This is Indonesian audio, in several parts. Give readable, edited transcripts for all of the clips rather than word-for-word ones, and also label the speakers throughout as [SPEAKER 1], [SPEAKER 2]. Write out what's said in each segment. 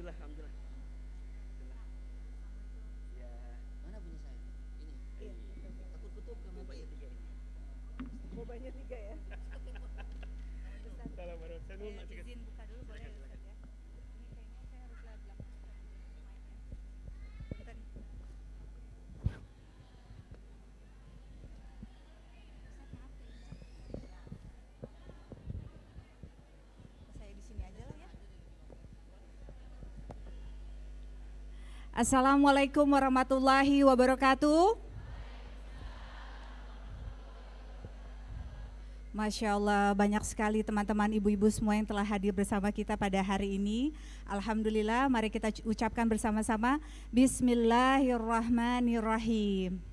[SPEAKER 1] alhamdulillah, alhamdulillah. Ya,
[SPEAKER 2] Mana punya saya? Ini. Takut tutup kamera.
[SPEAKER 1] ya tiga ini.
[SPEAKER 3] Bobanya 3 ya.
[SPEAKER 1] Salam warahmatullahi
[SPEAKER 4] Izin
[SPEAKER 1] wabarakatuh.
[SPEAKER 4] buka dulu boleh ya Ustaz ya. Ini kayaknya saya harus lihat belakang Ustaz mainnya. Bentar nih. Saya di sini aja lah ya. Assalamualaikum warahmatullahi wabarakatuh. Masya Allah, banyak sekali teman-teman ibu-ibu semua yang telah hadir bersama kita pada hari ini. Alhamdulillah, mari kita ucapkan bersama-sama Bismillahirrahmanirrahim.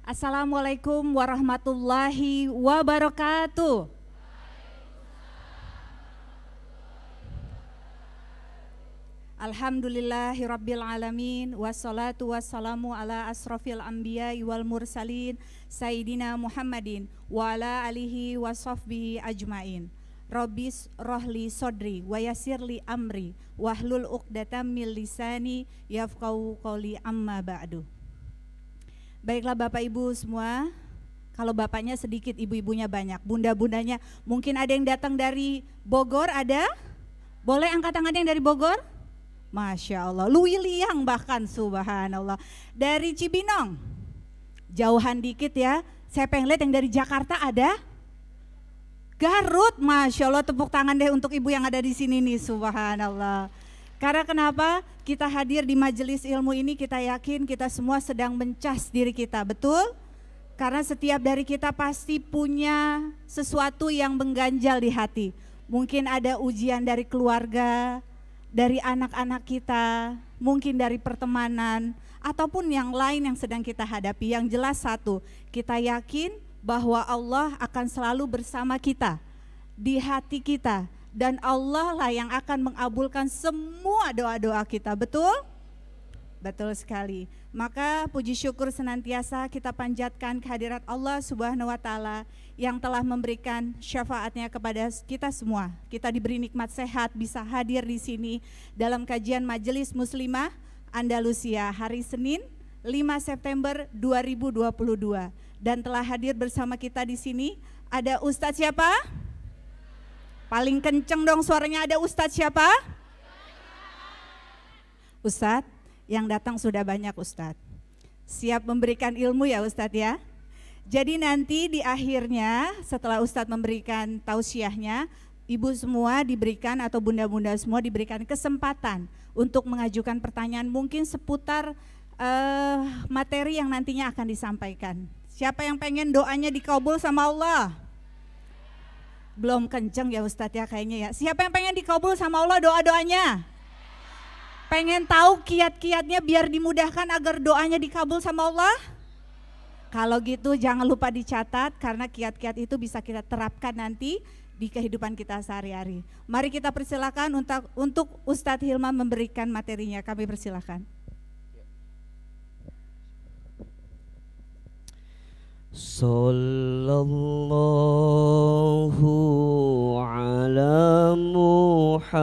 [SPEAKER 4] Assalamualaikum warahmatullahi wabarakatuh. Alhamdulillahirabbil alamin wassalatu wassalamu ala asrofil anbiya'i wal mursalin sayyidina Muhammadin wa ala alihi wa sahbihi ajmain. Rabbis rohli sodri wa yassirli amri wahlul uqdatam min lisani yafqahu qawli amma ba'du. Baiklah Bapak Ibu semua, kalau bapaknya sedikit, ibu-ibunya banyak, bunda-bundanya. Mungkin ada yang datang dari Bogor, ada? Boleh angkat tangan yang dari Bogor? Masya Allah, Luwiliang bahkan, subhanallah. Dari Cibinong, jauhan dikit ya. Saya pengen lihat yang dari Jakarta ada? Garut, Masya Allah, tepuk tangan deh untuk ibu yang ada di sini nih, subhanallah. Karena kenapa? Kita hadir di majelis ilmu ini, kita yakin kita semua sedang mencas diri kita, betul? Karena setiap dari kita pasti punya sesuatu yang mengganjal di hati. Mungkin ada ujian dari keluarga, dari anak-anak kita, mungkin dari pertemanan, ataupun yang lain yang sedang kita hadapi. Yang jelas satu, kita yakin bahwa Allah akan selalu bersama kita, di hati kita, dan Allah lah yang akan mengabulkan semua doa-doa kita, betul? Betul sekali. Maka puji syukur senantiasa kita panjatkan kehadirat Allah Subhanahu wa taala yang telah memberikan syafaatnya kepada kita semua. Kita diberi nikmat sehat bisa hadir di sini dalam kajian Majelis Muslimah Andalusia hari Senin 5 September 2022. Dan telah hadir bersama kita di sini ada Ustadz siapa? Paling kenceng dong suaranya, ada Ustadz siapa? Ustadz yang datang sudah banyak Ustadz. Siap memberikan ilmu ya Ustadz ya. Jadi nanti di akhirnya setelah Ustadz memberikan tausiahnya, ibu semua diberikan atau bunda-bunda semua diberikan kesempatan untuk mengajukan pertanyaan mungkin seputar materi yang nantinya akan disampaikan. Siapa yang pengen doanya dikabul sama Allah? Belum kenceng ya Ustadz ya kayaknya ya. Siapa yang pengen dikabul sama Allah doa-doanya? Pengen tahu kiat-kiatnya biar dimudahkan agar doanya dikabul sama Allah? Kalau gitu jangan lupa dicatat karena kiat-kiat itu bisa kita terapkan nanti di kehidupan kita sehari-hari. Mari kita persilakan untuk Ustadz Hilman memberikan materinya. Kami persilakan.
[SPEAKER 5] Sallallahu ala Muhammad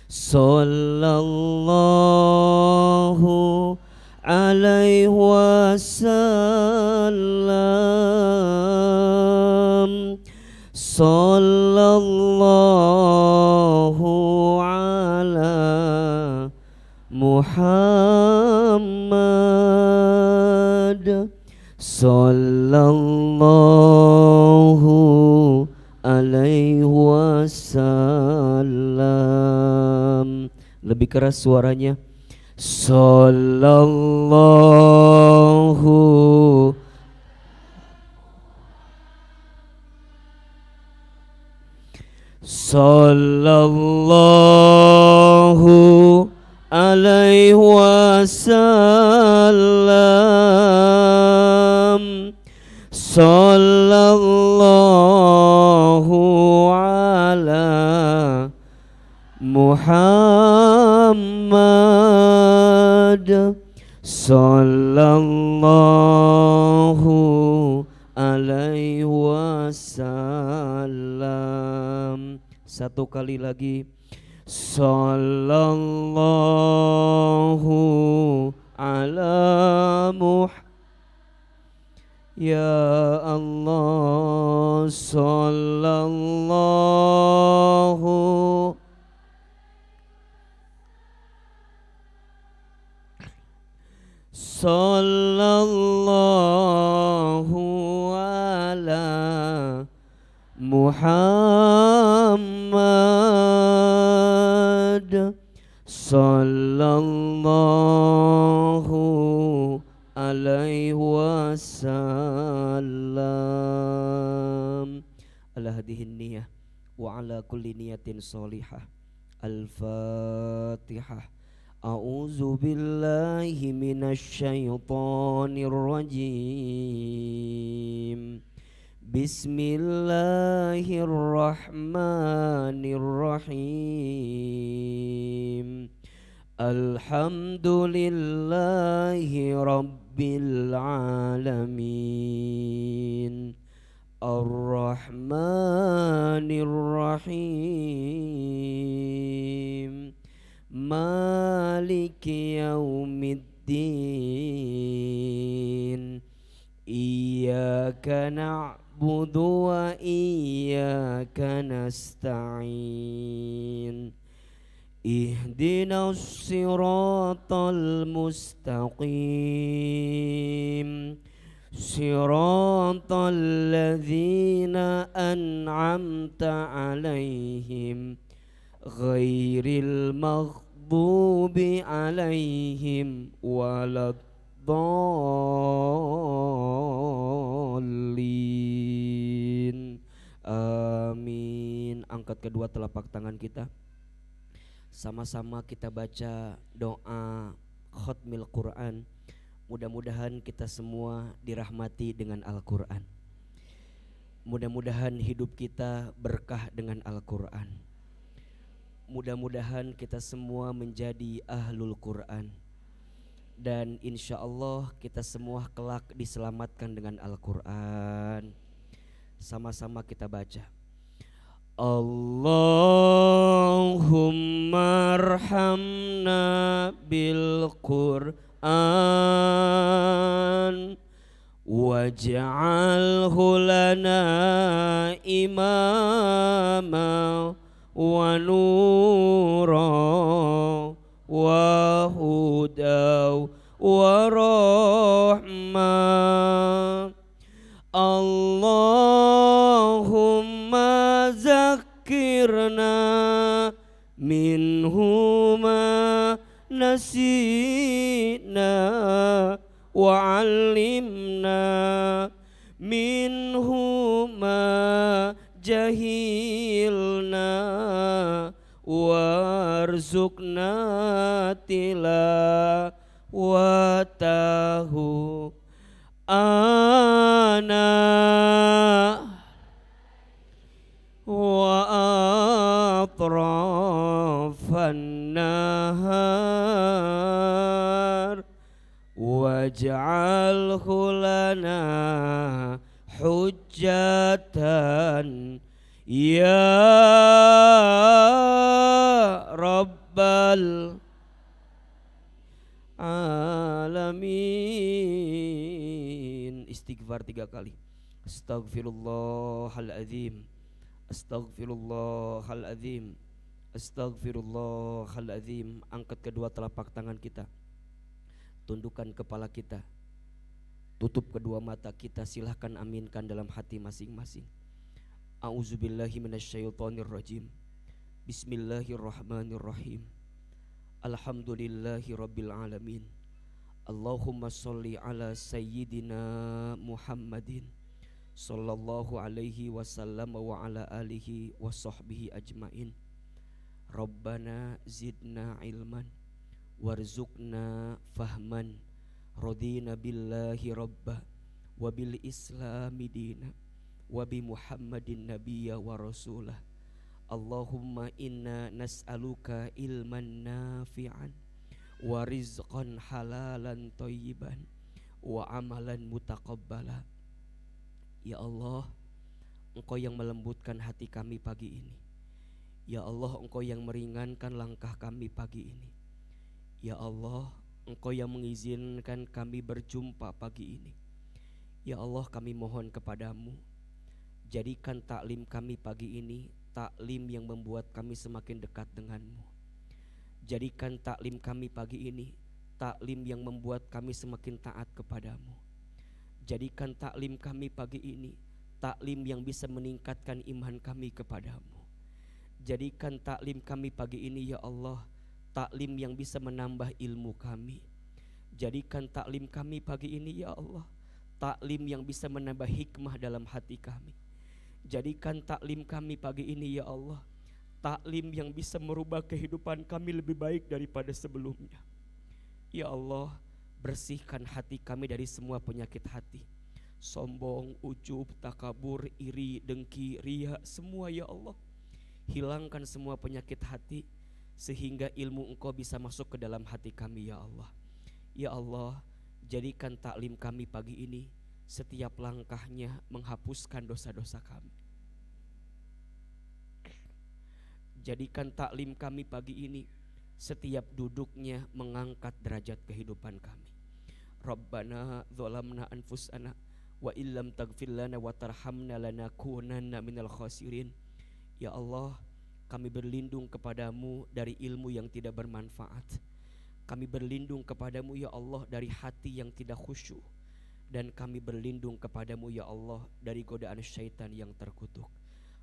[SPEAKER 5] Sallallahu alaihi wasallam Sallallahu ala Muhammad Sallallahu alaihi wasallam. Lebih keras suaranya. Sallallahu Sallallahu alaihi wasallam Sallallahu ala Muhammad Sallallahu alaihi wasallam. wasallam. Satu kali lagi. Sallallahu ala Muhammad. Ya Allah, sallallahu ala Muhammad, sallallahu alaihi wasallam. Ala hadihin niyah wa ala kulli niyatin solihah. Al-Fatihah. A'udzu billahi minasyaitonir rajim. Bismillahirrahmanirrahim. Alhamdulillahi rabbil alamin. Ar-Rahmanir Rahim. Maliki yaumiddin. Iyyaka na'budu wa iyyaka nasta'in. Ihdinas siratal mustaqim. Siratal ladzina an'amta alaihim ghairil maghdubi alaihim waladdallin. Amin. Angkat kedua telapak tangan kita. Sama-sama kita baca doa khatmil Quran. Mudah-mudahan kita semua dirahmati dengan Al-Quran. Mudah-mudahan hidup kita berkah dengan Al-Quran. Mudah-mudahan kita semua menjadi ahlul Quran. Dan insya Allah kita semua kelak diselamatkan dengan Al-Quran. Sama-sama kita baca. Allahumma arhamna bil Qur'an waj'alhu lana imama wa nura wa huda wa rahmah. Allahumma zakirna minhuma nasina wa alimna minhuma jahilna warzuqna tilawatahu ana wa atrafan nahar waj'alhu lana hujjatan ya rabbal alamin. Istighfar 3 kali. Astaghfirullahaladzim. Astaghfirullahaladzim. Astaghfirullahaladzim. Angkat kedua telapak tangan kita. Tundukkan kepala kita. Tutup kedua mata kita. Silahkan aminkan dalam hati masing-masing. A'udzubillahi minasyaitonirrajim. Bismillahirrahmanirrahim. Alhamdulillahi rabbil alamin. Allahumma sholli ala sayyidina Muhammadin sallallahu alaihi wasallam wa ala alihi wa sahbihi ajmain. Rabbana zidna ilman warzuqna fahman. Radina billahi rabba wa bil islami dina wa bi Muhammadin nabiyya wa rasulah. Allahumma inna nas'aluka ilman nafi'an wa rizqan halalan thayyiban wa amalan mutaqabbala. Ya Allah, Engkau yang melembutkan hati kami pagi ini. Ya Allah, Engkau yang meringankan langkah kami pagi ini. Ya Allah, Engkau yang mengizinkan kami berjumpa pagi ini. Ya Allah, kami mohon kepadamu, jadikan taklim kami pagi ini taklim yang membuat kami semakin dekat denganmu. Jadikan taklim kami pagi ini taklim yang membuat kami semakin taat kepadamu. Jadikan taklim kami pagi ini taklim yang bisa meningkatkan iman kami kepadamu. Jadikan taklim kami pagi ini ya Allah taklim yang bisa menambah ilmu kami. Jadikan taklim kami pagi ini ya Allah taklim yang bisa menambah hikmah dalam hati kami. Jadikan taklim kami pagi ini ya Allah taklim yang bisa merubah kehidupan kami lebih baik daripada sebelumnya. Ya Allah, bersihkan hati kami dari semua penyakit hati, sombong, ujub, takabur, iri, dengki, riya, semua ya Allah. Hilangkan semua penyakit hati sehingga ilmu Engkau bisa masuk ke dalam hati kami ya Allah. Ya Allah, jadikan taklim kami pagi ini setiap langkahnya menghapuskan dosa-dosa kami. Jadikan taklim kami pagi ini setiap duduknya mengangkat derajat kehidupan kami. Rabbana dzalamna anfusana wa illam taghfir lana wa tarhamna lanakunanna minal khasirin. Ya Allah, kami berlindung kepadamu dari ilmu yang tidak bermanfaat. Kami berlindung kepadamu ya Allah dari hati yang tidak khusyuk. Dan kami berlindung kepadamu ya Allah dari godaan syaitan yang terkutuk.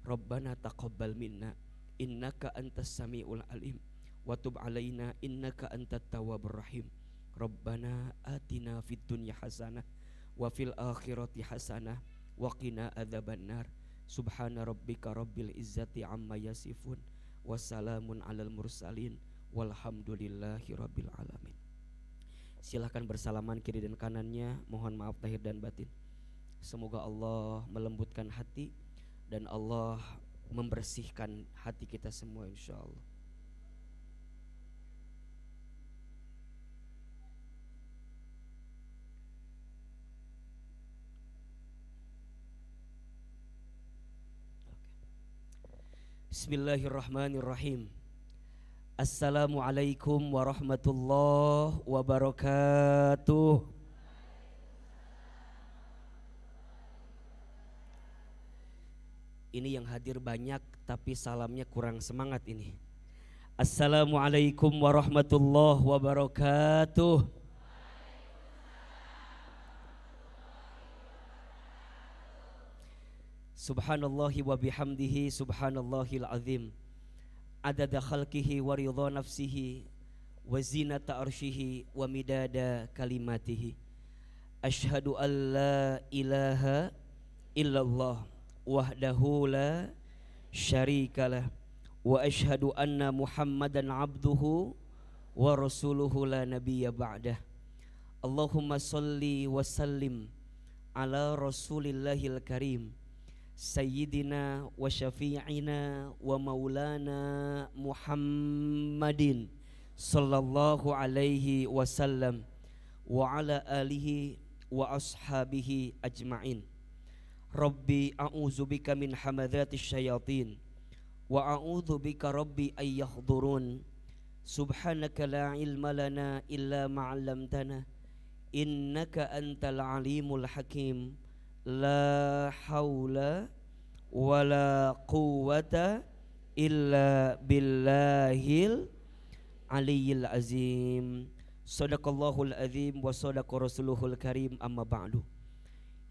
[SPEAKER 5] Rabbana taqabbal minna innaka antas samiul alim wa tub alaina innaka antat tawwabur rahim. Rabbana atina fid dunya hasanah wa fil akhirati hasanah wa qina adzabannar. Subhana rabbika rabbil izzati amma yasifun wa salamun alal mursalin walhamdulillahi rabbil alamin. Silahkan bersalaman kiri dan kanannya. Mohon maaf lahir dan batin. Semoga Allah melembutkan hati dan Allah membersihkan hati kita semua insyaallah. Bismillahirrahmanirrahim. Assalamualaikum warahmatullahi wabarakatuh. Ini yang hadir banyak tapi salamnya kurang semangat ini. Assalamualaikum warahmatullahi wabarakatuh. Subhanallahi wa bihamdihi subhanallahil azim. Adada khalqihi wa ridha nafsihi wa zinata arshihi wa midada kalimatihi. Ashhadu an la ilaha illallah wahdahu la syarikalah wa ashhadu anna Muhammadan abduhu wa rasuluhu la nabiyya ba'dah. Allahumma salli wa sallim ala rasulillahil karim sayyidina wa syafi'ina wa maulana Muhammadin sallallahu alaihi wasallam wa ala alihi wa ashabihi ajma'in. Rabbi a'udzubika min hamadzatis syayatin wa a'udzubika rabbi ay yahdurun. Subhanaka la ilma lana illa ma 'allamtana innaka antal alimul hakim. La haula wala quwwata illa billahil aliyyil azim. Shadaqallahul azim wa shadaqa rasuluhul karim. Amma ba'du.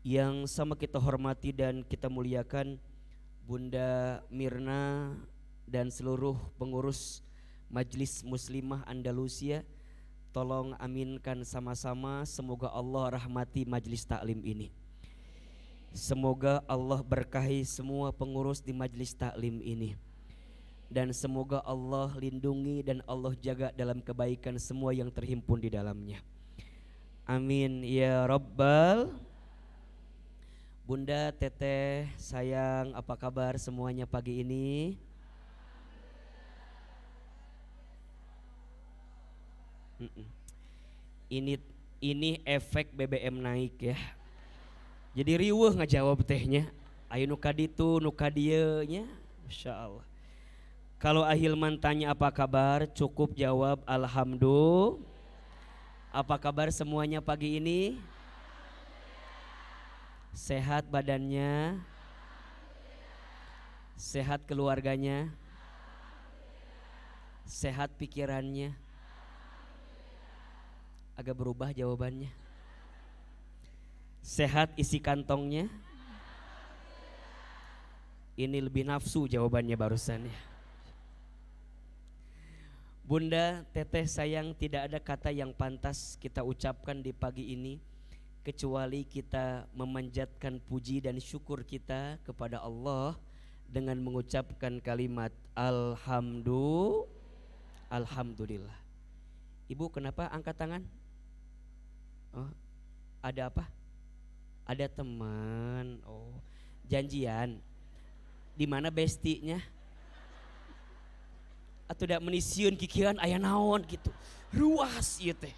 [SPEAKER 5] Yang sama kita hormati dan kita muliakan Bunda Mirna dan seluruh pengurus Majlis Muslimah Andalusia, tolong aminkan sama-sama. Semoga Allah rahmati majlis taklim ini. Semoga Allah berkahi semua pengurus di majlis taklim ini. Dan semoga Allah lindungi dan Allah jaga dalam kebaikan semua yang terhimpun di dalamnya. Amin ya Rabbal. Bunda, Teteh, sayang, apa kabar semuanya pagi ini? Ini efek BBM naik ya. Jadi riweuh ngejawab tehnya. Ayo nuka ditu, nuka dieu nya. Masya Allah. Kalau Ahilman tanya apa kabar, cukup jawab alhamdulillah. Apa kabar semuanya pagi ini? Sehat badannya? Sehat keluarganya? Sehat pikirannya? Agak berubah jawabannya. Sehat isi kantongnya? Ini lebih nafsu jawabannya barusan ya. Bunda, teteh sayang, tidak ada kata yang pantas kita ucapkan di pagi ini kecuali kita memanjatkan puji dan syukur kita kepada Allah dengan mengucapkan kalimat Alhamdulillah. Ibu kenapa angkat tangan? Oh, ada apa? Ada teman. Oh, janjian. Di mana bestinya? Atau tidak menisieun kikiran aya naon gitu. Ruas ieu teh.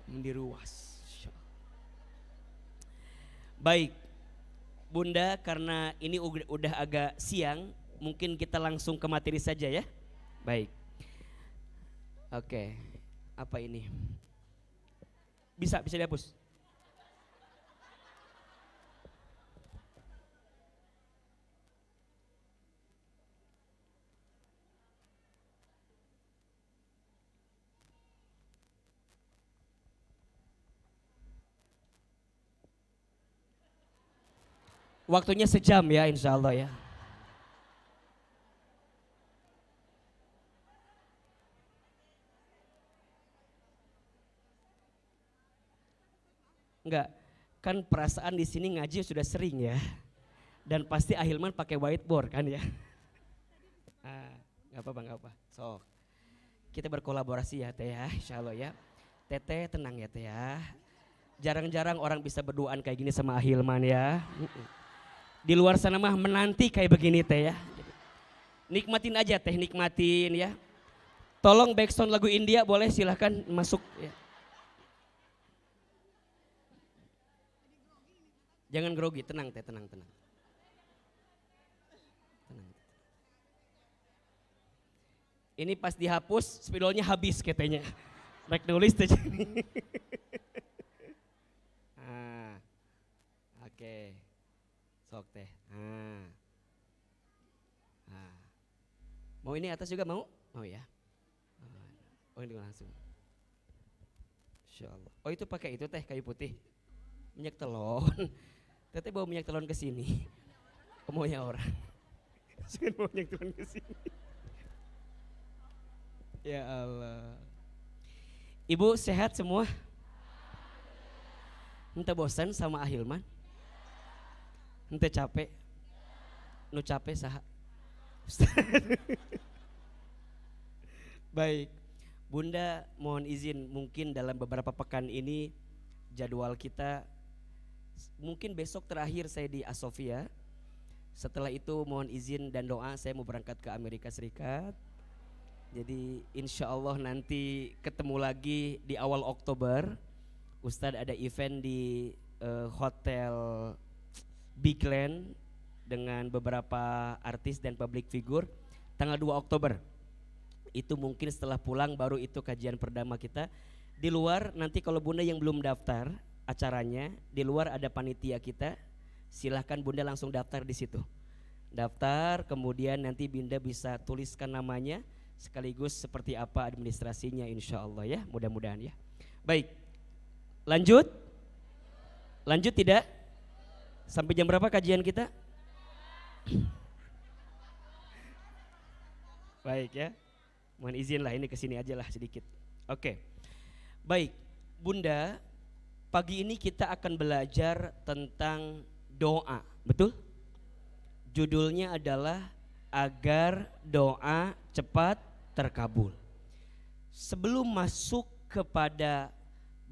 [SPEAKER 5] Di ruas. Baik. Bunda, karena ini udah agak siang, mungkin kita langsung ke materi saja ya. Baik. Oke. Apa ini? Bisa dihapus. Waktunya sejam ya insya Allah ya. Enggak, kan perasaan di sini ngaji sudah sering ya. Dan pasti Ahilman pakai whiteboard kan ya. Enggak apa-apa. Sok. Kita berkolaborasi ya teh ya, insya Allah ya. Teteh tenang ya teh ya. Jarang-jarang orang bisa berduaan kayak gini sama Ahilman ya. Di luar sana mah menanti kayak begini teh ya. Nikmatin aja teh, nikmatin ya. Tolong backsound lagu India boleh, silahkan masuk ya. Jangan grogi, tenang teh, tenang. Ini pas dihapus spidolnya habis katanya. Rek nulis teh. Oke. Sok teh. Mau ini atas juga mau? Mau ya? Oh ini langsung. Insya Allah. Oh itu pakai itu teh kayu putih. Minyak telon. Teteh bawa minyak telon ke sini. Maunya orang. Saya bawa minyak telon ke sini. Ya Allah. Ibu sehat semua? Ente bosan sama Ahilman? Ente capek? Nu capek saha? Baik, Bunda mohon izin mungkin dalam beberapa pekan ini jadwal kita mungkin besok terakhir saya di Asofia. Setelah itu mohon izin dan doa saya mau berangkat ke Amerika Serikat. Jadi insya Allah nanti ketemu lagi di awal Oktober. Ustadz ada event di Hotel Big Land dengan beberapa artis dan public figure tanggal 2 Oktober. Itu mungkin setelah pulang baru itu kajian perdana kita. Di luar nanti kalau Bunda yang belum daftar acaranya, di luar ada panitia kita. Silahkan Bunda langsung daftar di situ. Daftar, kemudian nanti Bunda bisa tuliskan namanya sekaligus seperti apa administrasinya insya Allah ya, mudah-mudahan ya. Baik, lanjut tidak? Sampai jam berapa kajian kita? Baik ya, mohon izin lah ini kesini aja lah sedikit. Oke, baik Bunda, pagi ini kita akan belajar tentang doa, betul? Judulnya adalah agar doa cepat terkabul. Sebelum masuk kepada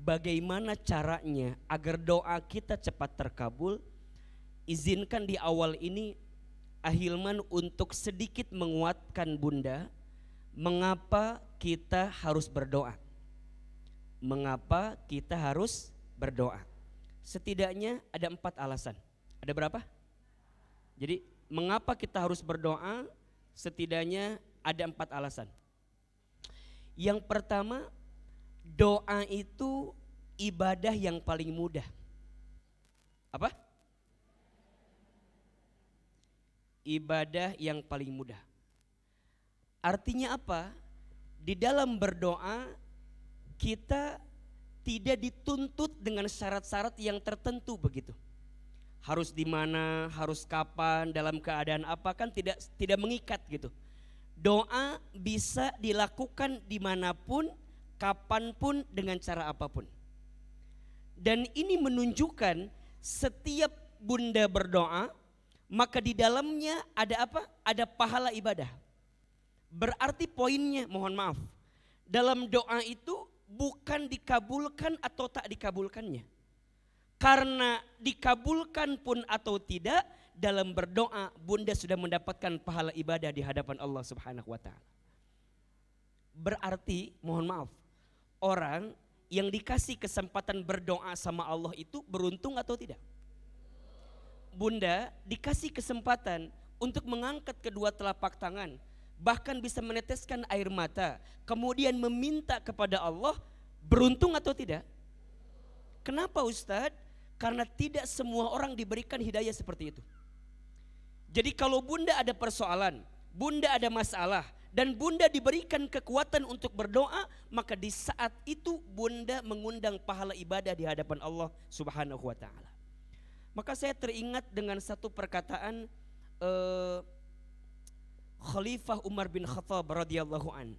[SPEAKER 5] bagaimana caranya agar doa kita cepat terkabul, izinkan di awal ini Ahilman untuk sedikit menguatkan Bunda mengapa kita harus berdoa. Mengapa kita harus berdoa? Setidaknya ada 4 alasan. Ada berapa? Jadi mengapa kita harus berdoa? Setidaknya ada 4 alasan. Yang pertama, doa itu ibadah yang paling mudah. Apa? Ibadah yang paling mudah. Artinya apa? Di dalam berdoa kita tidak dituntut dengan syarat-syarat yang tertentu begitu. Harus di mana, harus kapan, dalam keadaan apa, kan tidak mengikat gitu. Doa bisa dilakukan dimanapun, kapanpun, dengan cara apapun. Dan ini menunjukkan setiap bunda berdoa, maka di dalamnya ada apa? Ada pahala ibadah. Berarti poinnya, mohon maaf, dalam doa itu bukan dikabulkan atau tak dikabulkannya. Karena dikabulkan pun atau tidak, dalam berdoa bunda sudah mendapatkan pahala ibadah di hadapan Allah Subhanahu wa ta'ala. Berarti, mohon maaf, orang yang dikasih kesempatan berdoa sama Allah itu beruntung atau tidak? Bunda dikasih kesempatan untuk mengangkat kedua telapak tangan, bahkan bisa meneteskan air mata, kemudian meminta kepada Allah, beruntung atau tidak? Kenapa Ustadz? Karena tidak semua orang diberikan hidayah seperti itu. Jadi kalau bunda ada persoalan, bunda ada masalah, dan bunda diberikan kekuatan untuk berdoa, maka di saat itu bunda mengundang pahala ibadah di hadapan Allah Subhanahu wa ta'ala. Maka saya teringat dengan satu perkataan Khalifah Umar bin Khattab radhiyallahu an.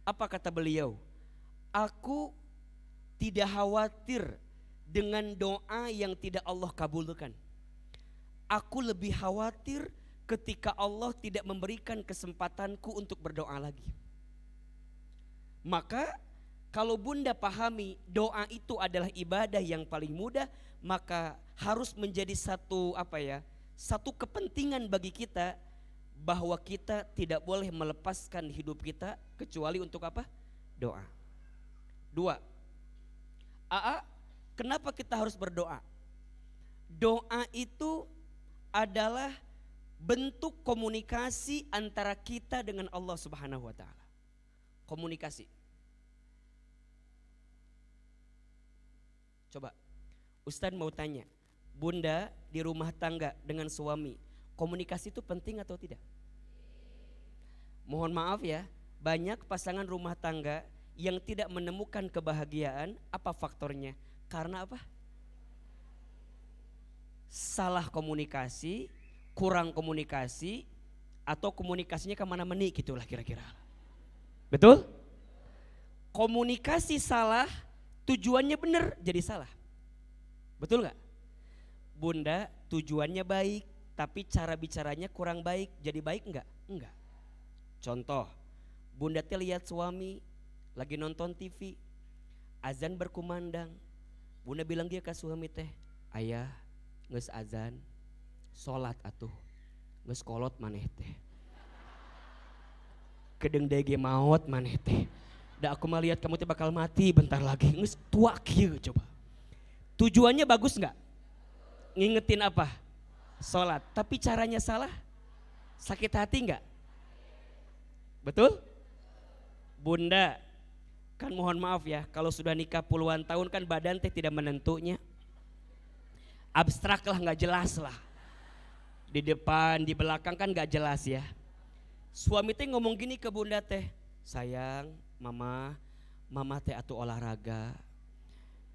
[SPEAKER 5] Apa kata beliau? Aku tidak khawatir dengan doa yang tidak Allah kabulkan. Aku lebih khawatir ketika Allah tidak memberikan kesempatanku untuk berdoa lagi. Maka kalau bunda pahami doa itu adalah ibadah yang paling mudah, maka harus menjadi satu kepentingan bagi kita, bahwa kita tidak boleh melepaskan hidup kita kecuali untuk apa? Doa. 2. Kenapa kita harus berdoa? Doa itu adalah bentuk komunikasi antara kita dengan Allah Subhanahu wa ta'ala. Komunikasi. Coba, Ustadz mau tanya, bunda di rumah tangga dengan suami, komunikasi itu penting atau tidak? Mohon maaf ya, banyak pasangan rumah tangga yang tidak menemukan kebahagiaan. Apa faktornya? Karena apa? Salah komunikasi, kurang komunikasi, atau komunikasinya kemana-mana gitulah kira-kira. Betul? Komunikasi salah, tujuannya benar jadi salah. Betul gak? Bunda tujuannya baik, tapi cara bicaranya kurang baik, jadi baik enggak? Enggak. Contoh, bunda teh lihat suami lagi nonton TV, azan berkumandang. Bunda bilang dia ke suami teh, ayah geus azan, sholat atuh, geus kolot maneh teh, kedeng dege maot maneh teh, da aku mah lihat kamu teh bakal mati bentar lagi, geus tua kieu. Coba tujuannya bagus nggak? Ngingetin apa? Sholat, tapi caranya salah, sakit hati nggak? Betul? Bunda kan mohon maaf ya, kalau sudah nikah puluhan tahun kan badan teh tidak menentunya, abstrak lah, nggak jelas lah, di depan di belakang kan nggak jelas ya. Suami teh ngomong gini ke bunda teh, sayang mama teh atuh olahraga,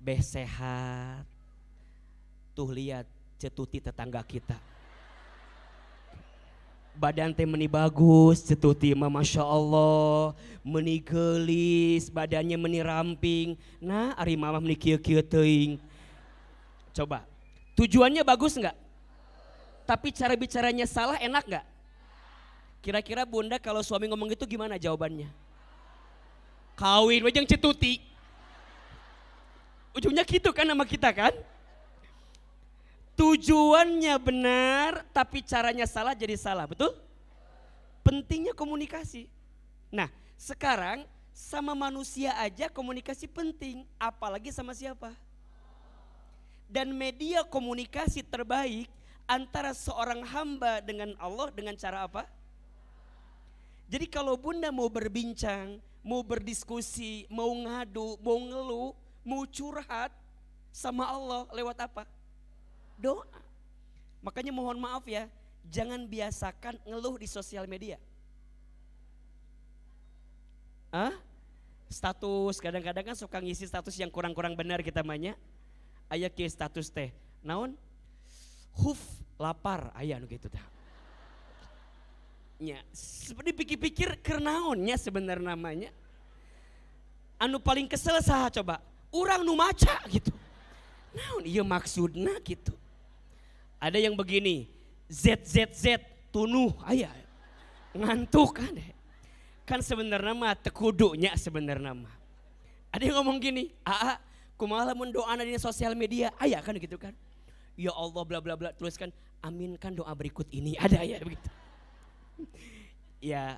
[SPEAKER 5] beh sehat, tuh lihat cetuti tetangga kita, badan teh meni bagus, cetuti mah masya Allah, meni gelis, badannya meni ramping. Nah ari mama meni kieu-kieu teuing. Coba, tujuannya bagus nggak? Tapi cara bicaranya salah, enak nggak? Kira-kira bunda kalau suami ngomong gitu gimana jawabannya? Kawin wajang cetuti. Ujungnya gitu kan sama kita kan? Tujuannya benar tapi caranya salah jadi salah, betul? Pentingnya komunikasi. Nah sekarang sama manusia aja komunikasi penting, apalagi sama siapa? Dan media komunikasi terbaik antara seorang hamba dengan Allah dengan cara apa? Jadi kalau bunda mau berbincang, mau berdiskusi, mau ngadu, mau ngeluh, mau curhat sama Allah lewat apa? Doa. Makanya mohon maaf ya, jangan biasakan ngeluh di sosial media. Status, kadang-kadang kan suka ngisi status yang kurang-kurang benar kita banyak. Aya ke status teh, naon? Lapar, aya nu gitu tah. Nya, seperti pikir-pikir kernaonnya sebenarnya namanya. Anu paling kesel saha coba? Urang nu maca gitu. Naon ieu maksudna gitu. Ada yang begini, ZZZ tunuh aya. Ngantuk kan. Kan sebenarnya mah tekudunya sebenarnya mah. Ada yang ngomong gini, kumaha lamun doana di sosial media, aya kan gitu kan. Ya Allah bla bla bla, tuliskan aminkan doa berikut ini, ada ya begitu. Ya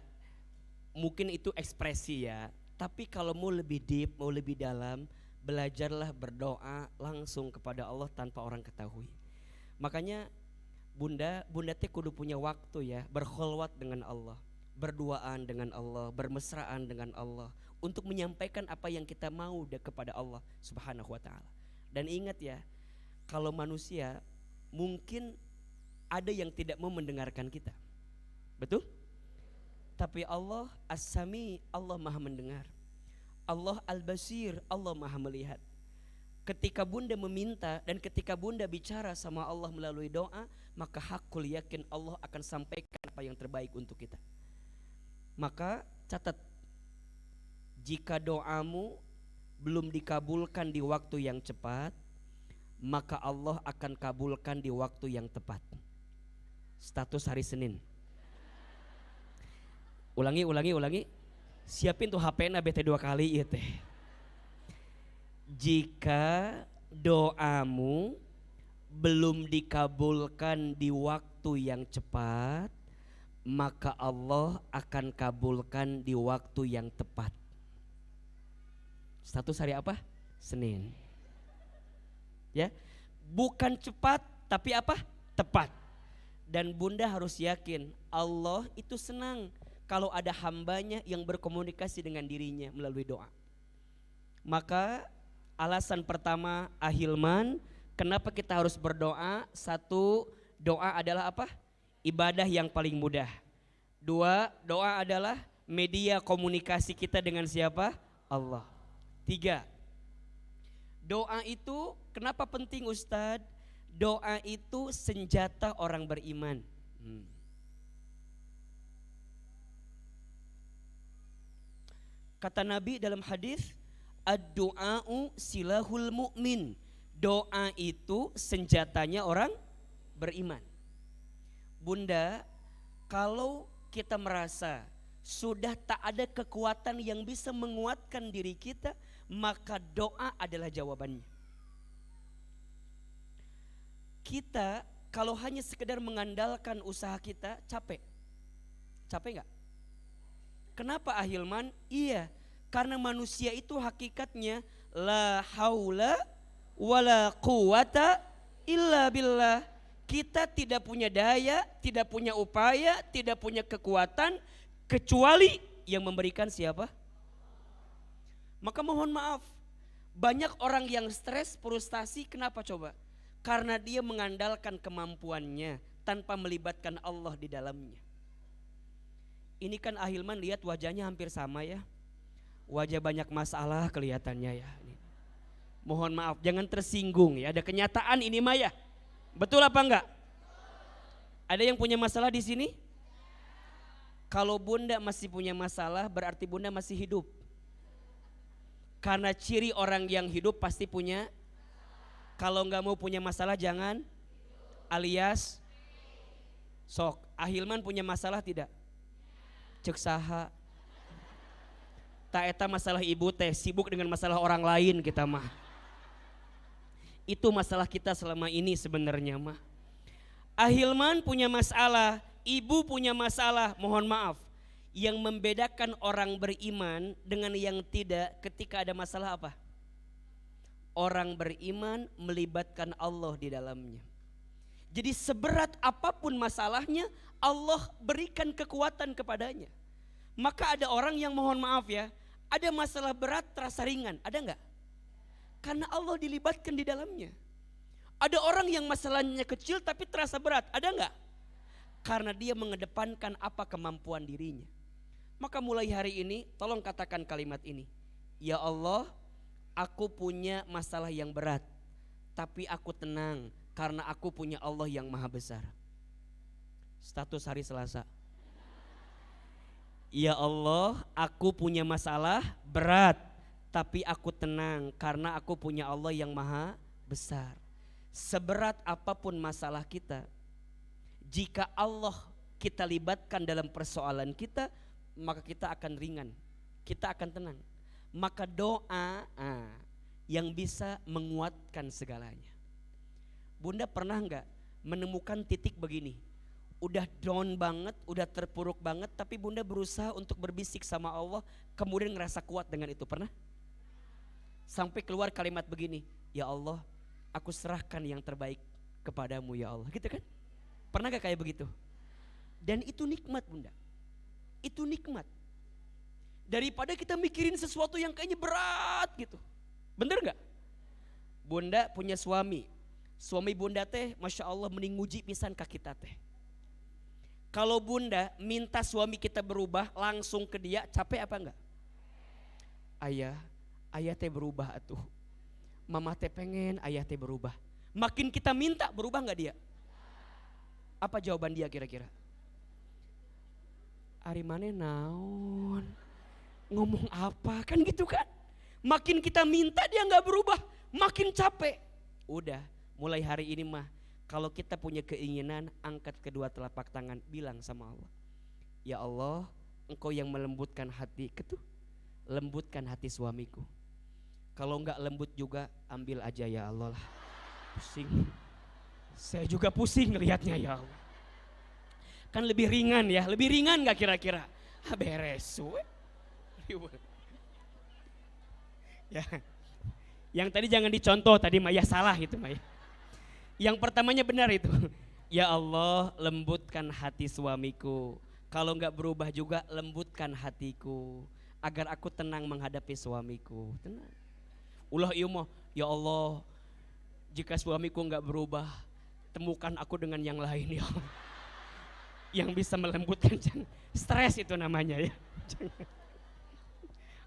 [SPEAKER 5] mungkin itu ekspresi ya, tapi kalau mau lebih deep, mau lebih dalam, belajarlah berdoa langsung kepada Allah tanpa orang ketahui. Makanya bunda teh kudu punya waktu ya, berkholwat dengan Allah, berduaan dengan Allah, bermesraan dengan Allah untuk menyampaikan apa yang kita mau kepada Allah Subhanahu wa taala. Dan ingat ya, kalau manusia mungkin ada yang tidak mau mendengarkan kita. Betul? Tapi Allah As-Sami, Allah Maha mendengar. Allah Al-Basir, Allah Maha melihat. Ketika bunda meminta dan ketika bunda bicara sama Allah melalui doa, maka hakul yakin Allah akan sampaikan apa yang terbaik untuk kita. Maka catat, jika doamu belum dikabulkan di waktu yang cepat, maka Allah akan kabulkan di waktu yang tepat. Status hari Senin. Ulangi. Siapin tuh HP-na bete 2 kali ieu teh. Jika doamu belum dikabulkan di waktu yang cepat, maka Allah akan kabulkan di waktu yang tepat. Status hari apa? Senin. Ya, bukan cepat tapi apa? Tepat. Dan bunda harus yakin Allah itu senang kalau ada hambanya yang berkomunikasi dengan dirinya melalui doa. Maka alasan pertama Ahilman, kenapa kita harus berdoa? 1, doa adalah apa? Ibadah yang paling mudah. 2, doa adalah media komunikasi kita dengan siapa? Allah. 3, doa itu kenapa penting Ustadz? Doa itu senjata orang beriman. Kata Nabi dalam hadis, ad-du'a'u silahul mu'min. Doa itu senjatanya orang beriman. Bunda, kalau kita merasa sudah tak ada kekuatan yang bisa menguatkan diri kita, maka doa adalah jawabannya. Kita kalau hanya sekedar mengandalkan usaha kita, capek gak? Kenapa Ahilman? Iya, karena manusia itu hakikatnya la haula wala quwata illa billah. Kita tidak punya daya, tidak punya upaya, tidak punya kekuatan kecuali yang memberikan siapa? Maka mohon maaf, banyak orang yang stres, frustasi, kenapa coba? Karena dia mengandalkan kemampuannya tanpa melibatkan Allah di dalamnya. Ini kan Ahilman lihat wajahnya hampir sama ya. Wajah banyak masalah kelihatannya ya. Mohon maaf, jangan tersinggung ya, ada kenyataan ini mah ya. Betul apa enggak? Ada yang punya masalah di sini? Kalau bunda masih punya masalah berarti bunda masih hidup. Karena ciri orang yang hidup pasti punya. Kalau enggak mau punya masalah jangan. Alias sok. Ahilman punya masalah tidak? Cek saha. Tak eta masalah ibu teh, sibuk dengan masalah orang lain kita mah. Itu masalah kita selama ini sebenarnya mah. Ahilman punya masalah, ibu punya masalah, mohon maaf. Yang membedakan orang beriman dengan yang tidak ketika ada masalah apa? Orang beriman melibatkan Allah di dalamnya. Jadi seberat apapun masalahnya, Allah berikan kekuatan kepadanya. Maka ada orang yang mohon maaf ya, ada masalah berat terasa ringan, ada enggak? Karena Allah dilibatkan di dalamnya. Ada orang yang masalahnya kecil tapi terasa berat, ada enggak? Karena dia mengedepankan apa kemampuan dirinya. Maka mulai hari ini tolong katakan kalimat ini. Ya Allah, aku punya masalah yang berat, tapi aku tenang karena aku punya Allah yang maha besar. Status hari Selasa. Ya Allah, aku punya masalah berat, tapi aku tenang karena aku punya Allah yang maha besar. Seberat apapun masalah kita, jika Allah kita libatkan dalam persoalan kita, maka kita akan ringan, kita akan tenang. Maka doa yang bisa menguatkan segalanya. Bunda pernah enggak menemukan titik begini, udah down banget, udah terpuruk banget, tapi bunda berusaha untuk berbisik sama Allah, kemudian ngerasa kuat dengan itu, pernah? Sampai keluar kalimat begini, ya Allah, aku serahkan yang terbaik kepadamu ya Allah, gitu kan? Pernah gak kayak begitu? Dan itu nikmat bunda, itu nikmat. Daripada kita mikirin sesuatu yang kayaknya berat gitu, bener gak? Bunda punya suami bunda teh Masya Allah meninguji pisan ka kita teh. Kalau bunda minta suami kita berubah langsung ke dia, capek apa enggak? Ayah teh berubah atuh. Mama teh pengen ayah teh berubah. Makin kita minta berubah enggak dia? Apa jawaban dia kira-kira? Ari maneh naon? Ngomong apa? Kan gitu kan? Makin kita minta dia enggak berubah, makin capek. Udah, mulai hari ini mah kalau kita punya keinginan, angkat kedua telapak tangan, bilang sama Allah, ya Allah, Engkau yang melembutkan hatiku, lembutkan hati suamiku. Kalau enggak lembut juga, ambil aja ya Allah lah. Pusing, saya juga pusing ngelihatnya ya Allah. Kan lebih ringan ya, lebih ringan gak kira-kira? Beres ya. Yang tadi jangan dicontoh tadi Maya, salah itu Maya. Yang pertamanya benar itu. Ya Allah, lembutkan hati suamiku. Kalau enggak berubah juga, lembutkan hatiku agar aku tenang menghadapi suamiku. Tenang. Ulah ieu mah, ya Allah, jika suamiku enggak berubah, temukan aku dengan yang lain ya Allah. Yang bisa melembutkan, stres itu namanya ya.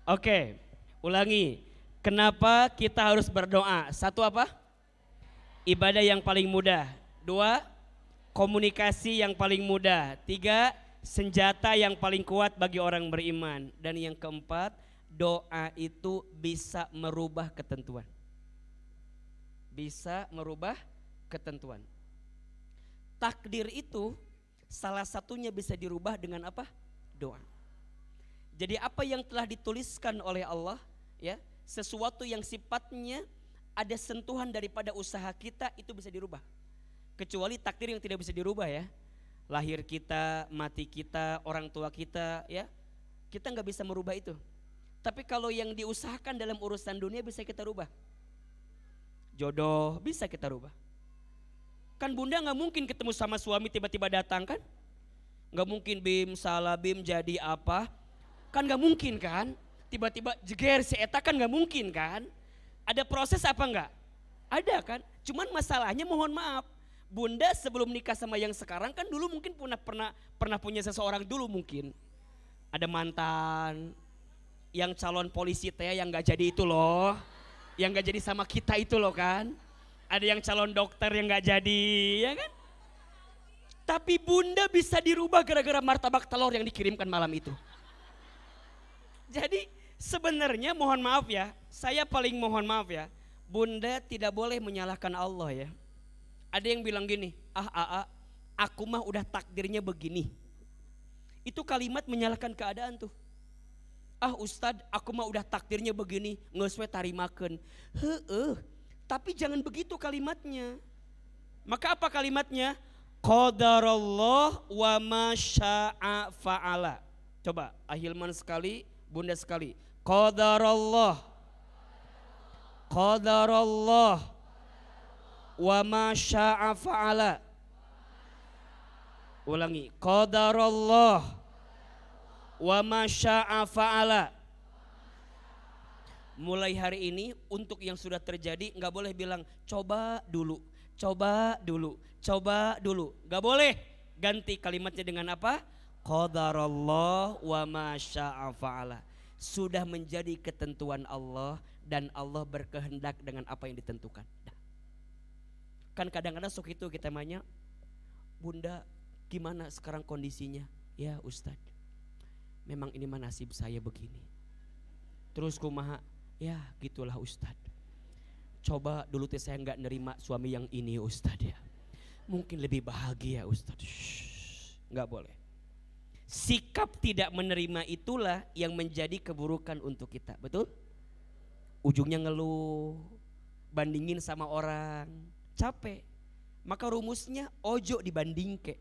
[SPEAKER 5] Oke, ulangi. Kenapa kita harus berdoa? Satu apa? Ibadah yang paling mudah. Dua, komunikasi yang paling mudah. Tiga, senjata yang paling kuat bagi orang beriman. Dan yang keempat, doa itu bisa merubah ketentuan. Bisa merubah ketentuan. Takdir itu salah satunya bisa dirubah dengan apa? Doa. Jadi apa yang telah dituliskan oleh Allah, ya, sesuatu yang sifatnya ada sentuhan daripada usaha kita, itu bisa dirubah. Kecuali takdir yang tidak bisa dirubah ya. Lahir kita, mati kita, orang tua kita ya. Kita gak bisa merubah itu. Tapi kalau yang diusahakan dalam urusan dunia bisa kita rubah. Jodoh bisa kita rubah. Kan bunda gak mungkin ketemu sama suami tiba-tiba datang kan. Gak mungkin bim salah bim jadi apa. Kan gak mungkin kan. Tiba-tiba jeger si eta kan gak mungkin kan. Ada proses apa enggak? Ada kan? Cuman masalahnya mohon maaf, bunda sebelum nikah sama yang sekarang kan dulu mungkin pernah punya seseorang dulu mungkin. Ada mantan, yang calon polisi teh yang gak jadi itu loh. Yang gak jadi sama kita itu loh kan. Ada yang calon dokter yang gak jadi, ya kan? Tapi bunda bisa dirubah gara-gara martabak telur yang dikirimkan malam itu. Jadi sebenarnya mohon maaf ya, saya paling mohon maaf ya, bunda tidak boleh menyalahkan Allah ya. Ada yang bilang gini, aku mah udah takdirnya begini. Itu kalimat menyalahkan keadaan tuh. Ustad, aku mah udah takdirnya begini, geus we tarimakeun. Tapi jangan begitu kalimatnya. Maka apa kalimatnya? Qadarallah wa ma syaa fa'ala. Coba Ahilman sekali, bunda sekali. Qadarallah wa ma syaa fa'ala. Ulangi. Qadarullah wa ma syaa fa'ala. Mulai hari ini untuk yang sudah terjadi nggak boleh bilang coba dulu, coba dulu, coba dulu. Nggak boleh. Ganti kalimatnya dengan apa? Qadarullah wa ma syaa fa'ala. Sudah menjadi ketentuan Allah dan Allah berkehendak dengan apa yang ditentukan. Kan kadang-kadang sok itu kita tanya, Bunda gimana sekarang kondisinya? Ya Ustadz, memang ini mah nasib saya begini. Terus kumaha? Ya gitulah Ustadz. Coba dulu teh saya nggak nerima suami yang ini Ustadz ya. Mungkin lebih bahagia Ustadz. Nggak boleh. Sikap tidak menerima itulah yang menjadi keburukan untuk kita, betul? Ujungnya ngeluh, bandingin sama orang, capek. Maka rumusnya ojo dibandingke.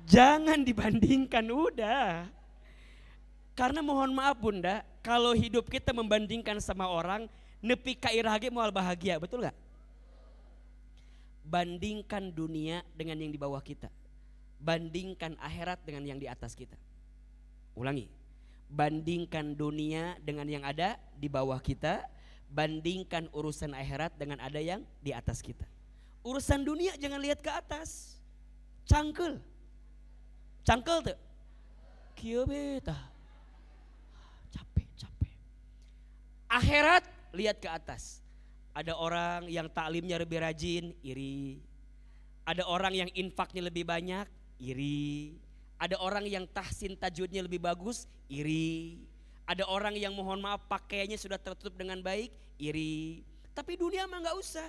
[SPEAKER 5] Jangan dibandingkan udah. Karena mohon maaf Bunda, kalau hidup kita membandingkan sama orang, nepi ka irage moal bahagia, betul gak? Bandingkan dunia dengan yang di bawah kita. Bandingkan akhirat dengan yang di atas kita. Ulangi. Bandingkan dunia dengan yang ada di bawah kita. Bandingkan urusan akhirat dengan ada yang di atas kita. Urusan dunia jangan lihat ke atas. Cangkel. Cangkel tuh. Kieu beta. Capek. Akhirat lihat ke atas. Ada orang yang taklimnya lebih rajin, iri. Ada orang yang infaknya lebih banyak, iri. Ada orang yang tahsin tajwidnya lebih bagus, iri. Ada orang yang mohon maaf pakaiannya sudah tertutup dengan baik, iri. Tapi dunia mah gak usah.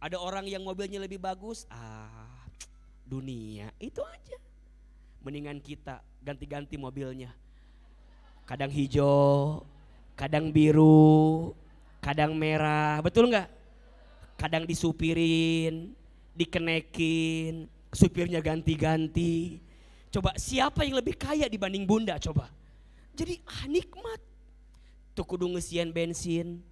[SPEAKER 5] Ada orang yang mobilnya lebih bagus, dunia itu aja. Mendingan kita ganti-ganti mobilnya. Kadang hijau, kadang biru, kadang merah, betul nggak? Kadang disupirin, dikenekin, supirnya ganti-ganti. Coba siapa yang lebih kaya dibanding Bunda coba? Jadi nikmat. Teu kudu ngesian bensin,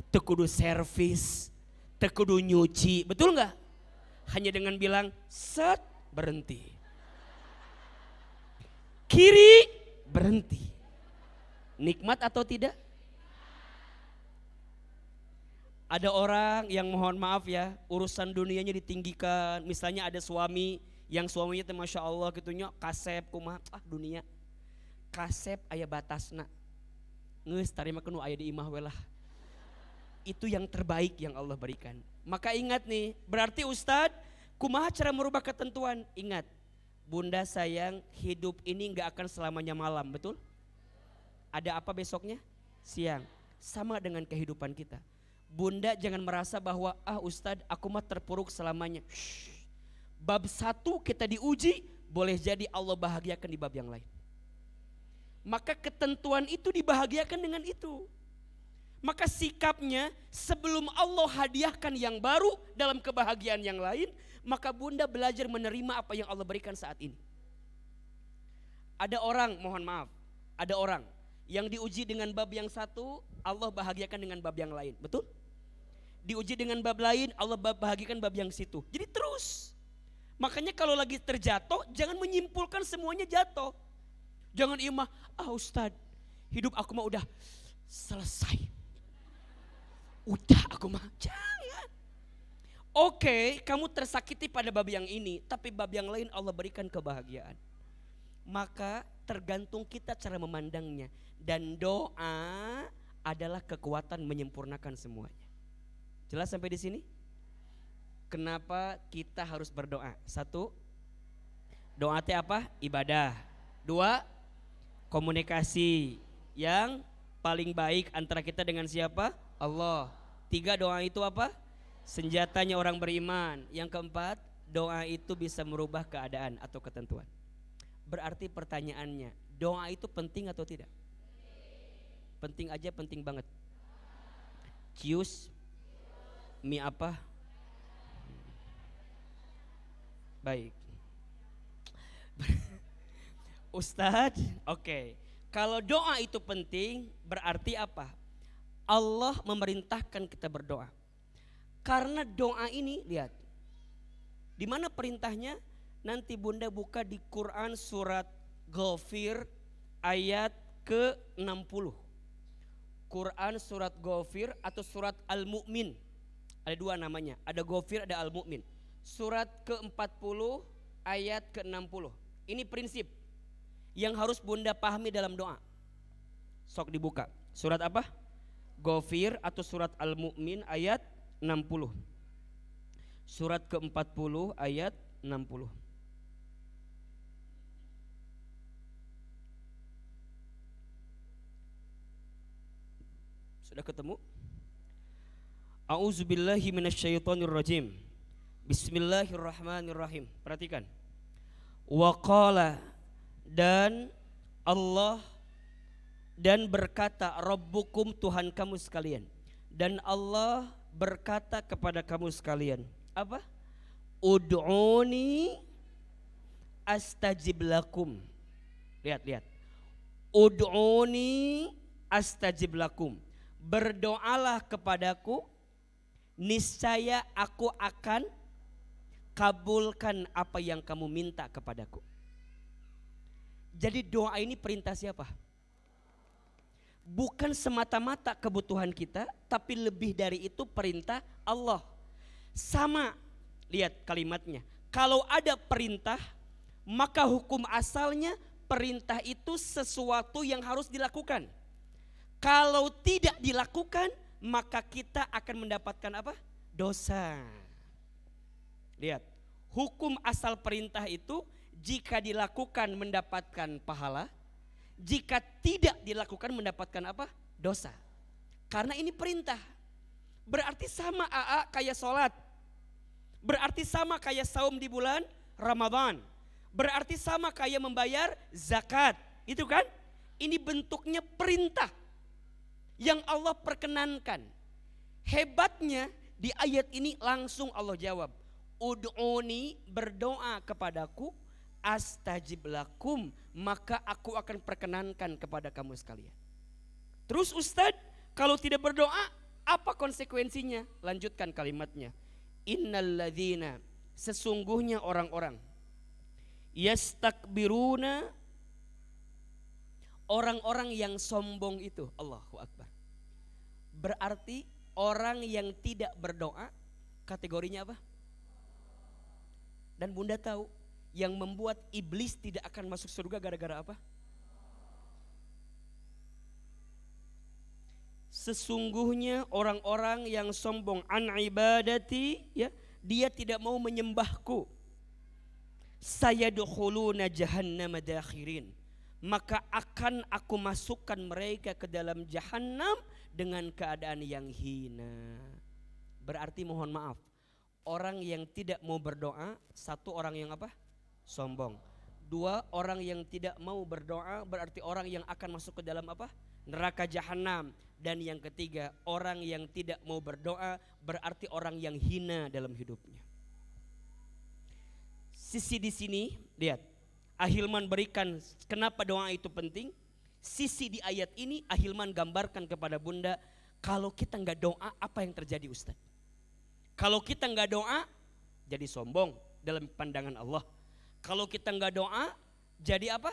[SPEAKER 5] teu kudu servis, teu kudu nyuci, betul nggak? Hanya dengan bilang set berhenti, kiri berhenti. Nikmat atau tidak? Ada orang yang mohon maaf ya, urusan dunianya ditinggikan. Misalnya ada suami yang suaminya teh Masya Allah gitunya kasep kumaha, dunia kasep aya batasna. Geus tarima kenu aya di imah we lah. Itu yang terbaik yang Allah berikan. Maka ingat nih, berarti Ustadz kumaha cara merubah ketentuan? Ingat, Bunda sayang, hidup ini gak akan selamanya malam, betul? Ada apa besoknya? Siang. Sama dengan kehidupan kita. Bunda jangan merasa bahwa Ustadz aku mah terpuruk selamanya. Bab 1 kita diuji, boleh jadi Allah bahagiakan di bab yang lain. Maka ketentuan itu dibahagiakan dengan itu. Maka sikapnya sebelum Allah hadiahkan yang baru dalam kebahagiaan yang lain, maka Bunda belajar menerima apa yang Allah berikan saat ini. Ada orang, mohon maaf, ada orang yang diuji dengan bab yang satu, Allah bahagiakan dengan bab yang lain, betul? Diuji dengan bab lain, Allah bahagiakan bab yang situ. Jadi terus. Makanya kalau lagi terjatuh, jangan menyimpulkan semuanya jatuh. Jangan imah, Ustadz, hidup aku mah udah selesai. Udah aku mah, jangan. Oke, kamu tersakiti pada bab yang ini, tapi bab yang lain Allah berikan kebahagiaan. Maka tergantung kita cara memandangnya. Dan doa adalah kekuatan menyempurnakan semuanya. Jelas sampai di sini? Kenapa kita harus berdoa? 1, doa teh apa? Ibadah. 2, komunikasi yang paling baik antara kita dengan siapa? Allah. 3, doa itu apa? Senjatanya orang beriman. Yang keempat, doa itu bisa merubah keadaan atau ketentuan. Berarti pertanyaannya, doa itu penting atau tidak? Penting aja, penting banget. Cius, mie apa? Baik. Ustadz, oke. Kalau doa itu penting, berarti apa? Allah memerintahkan kita berdoa. Karena doa ini, lihat, Di mana perintahnya? Nanti Bunda buka di Quran surat Ghafir ayat ke-60. Quran surat Ghafir atau surat Al-Mu'min. Ada dua namanya, ada Ghafir, ada Al-Mu'min. Surat ke-40 ayat ke-60. Ini prinsip yang harus Bunda pahami dalam doa. Sok dibuka. Surat apa? Ghafir atau surat Al-Mu'min ayat 60. Surat ke-40 ayat 60. Sudah ketemu? A'udzubillahi minasyaitonirrajim. Bismillahirrahmanirrahim. Perhatikan. Wa qala, dan Allah, dan berkata Rabbukum, Tuhan kamu sekalian. Dan Allah berkata kepada kamu sekalian. Apa? Ud'uni astajib lakum. Lihat. Ud'uni astajib lakum. Berdoalah kepadaku, niscaya aku akan kabulkan apa yang kamu minta kepadaku. Jadi doa ini perintah siapa? Bukan semata-mata kebutuhan kita, tapi lebih dari itu perintah Allah. Sama, lihat kalimatnya. Kalau ada perintah, maka hukum asalnya perintah itu sesuatu yang harus dilakukan. Kalau tidak dilakukan, maka kita akan mendapatkan apa? Dosa. Lihat, hukum asal perintah itu jika dilakukan mendapatkan pahala, jika tidak dilakukan mendapatkan apa? Dosa. Karena ini perintah. Berarti sama AA kayak sholat. Berarti sama kayak saum di bulan Ramadan. Berarti sama kayak membayar zakat. Itu kan? Ini bentuknya perintah yang Allah perkenankan. Hebatnya di ayat ini langsung Allah jawab, Ud'uni, berdoa kepadaku, astajib lakum, maka aku akan perkenankan kepada kamu sekalian. Terus Ustadz, kalau tidak berdoa apa konsekuensinya? Lanjutkan kalimatnya. Innalladzina, sesungguhnya orang-orang, yastakbiruna, orang-orang yang sombong itu, Allahu Akbar. Berarti orang yang tidak berdoa kategorinya apa? Dan Bunda tahu yang membuat iblis tidak akan masuk surga gara-gara apa? Sesungguhnya orang-orang yang sombong an ibadati, ya, dia tidak mau menyembahku. Sayadkhuluna jahannama dakhirin, maka akan aku masukkan mereka ke dalam jahanam dengan keadaan yang hina. Berarti mohon maaf, orang yang tidak mau berdoa, satu orang yang apa? Sombong. Dua, orang yang tidak mau berdoa berarti orang yang akan masuk ke dalam apa? Neraka jahanam. Dan yang ketiga, orang yang tidak mau berdoa berarti orang yang hina dalam hidupnya. Sisi di sini, lihat. Ahilman berikan kenapa doa itu penting. Sisi di ayat ini Ahilman gambarkan kepada Bunda, kalau kita nggak doa apa yang terjadi Ustaz? Kalau kita nggak doa jadi sombong dalam pandangan Allah. Kalau kita nggak doa jadi apa?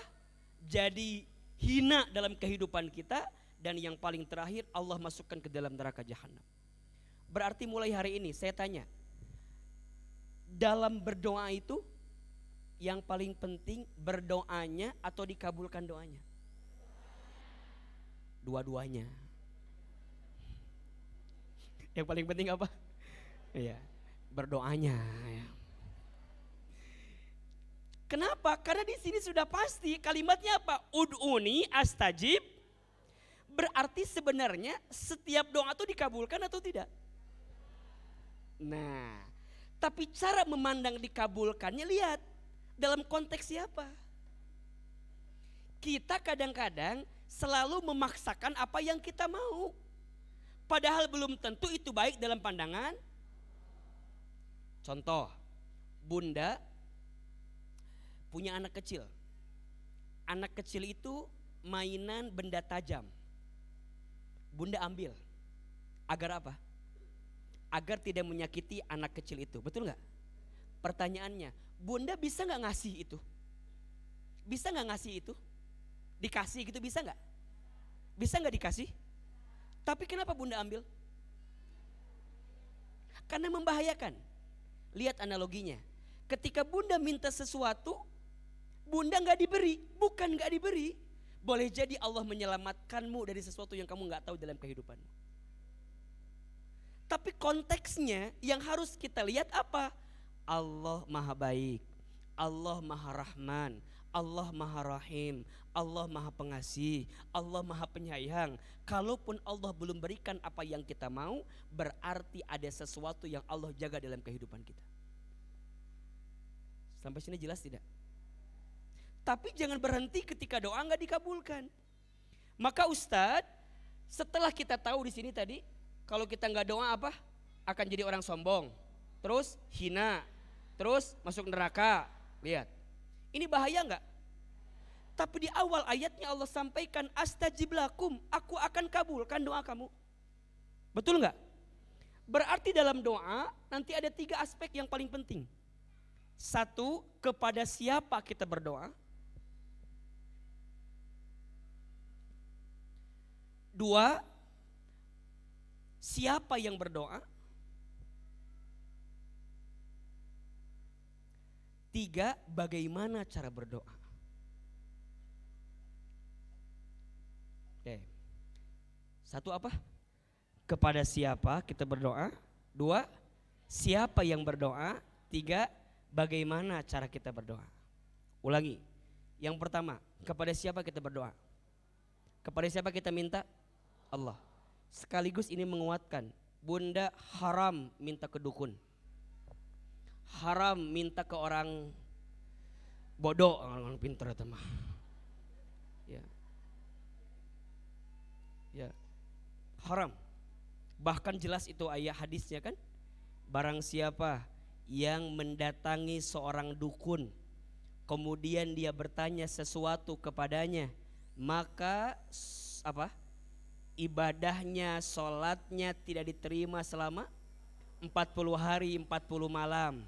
[SPEAKER 5] Jadi hina dalam kehidupan kita. Dan yang paling terakhir Allah masukkan ke dalam neraka jahanam. Berarti mulai hari ini saya tanya, dalam berdoa itu yang paling penting berdoanya atau dikabulkan doanya? Dua-duanya. Yang paling penting apa? Iya, berdoanya. Ya. Kenapa? Karena di sini sudah pasti kalimatnya apa? Ud'uni astajib. Berarti sebenarnya setiap doa itu dikabulkan atau tidak? Nah, tapi cara memandang dikabulkannya lihat dalam konteks siapa? Kita kadang-kadang selalu memaksakan apa yang kita mau. Padahal belum tentu itu baik dalam pandangan. Contoh, Bunda punya anak kecil. Anak kecil itu mainan benda tajam. Bunda ambil. Agar apa? Agar tidak menyakiti anak kecil itu. Betul gak? Pertanyaannya, Bunda bisa nggak ngasih itu? Bisa nggak ngasih itu? Dikasih gitu bisa nggak? Bisa nggak dikasih? Tapi kenapa Bunda ambil? Karena membahayakan. Lihat analoginya. Ketika Bunda minta sesuatu, Bunda nggak diberi, bukan nggak diberi. Boleh jadi Allah menyelamatkanmu dari sesuatu yang kamu nggak tahu dalam kehidupanmu. Tapi konteksnya yang harus kita lihat apa? Allah maha baik, Allah maha rahman, Allah maha rahim, Allah maha pengasih, Allah maha penyayang. Kalaupun Allah belum berikan apa yang kita mau, berarti ada sesuatu yang Allah jaga dalam kehidupan kita. Sampai sini jelas tidak? Tapi jangan berhenti ketika doa nggak dikabulkan. Maka Ustadz, setelah kita tahu di sini tadi, kalau kita nggak doa apa? Akan jadi orang sombong, terus hina, terus masuk neraka. Lihat, ini bahaya nggak? Tapi di awal ayatnya Allah sampaikan astajib lakum, aku akan kabulkan doa kamu. Betul nggak? Berarti dalam doa nanti ada 3 aspek yang paling penting. 1, kepada siapa kita berdoa. 2, siapa yang berdoa. 3, bagaimana cara berdoa. Oke. 1 apa? Kepada siapa kita berdoa. 2, siapa yang berdoa. 3, bagaimana cara kita berdoa. Ulangi. Yang pertama, kepada siapa kita berdoa? Kepada siapa kita minta? Allah. Sekaligus ini menguatkan, Bunda haram minta ke dukun. Haram minta ke orang bodoh, orang pintar itu mah. Ya. Ya. Haram. Bahkan jelas itu ayat hadisnya kan? Barang siapa yang mendatangi seorang dukun, kemudian dia bertanya sesuatu kepadanya, maka apa? Ibadahnya, sholatnya tidak diterima selama 40 hari 40 malam.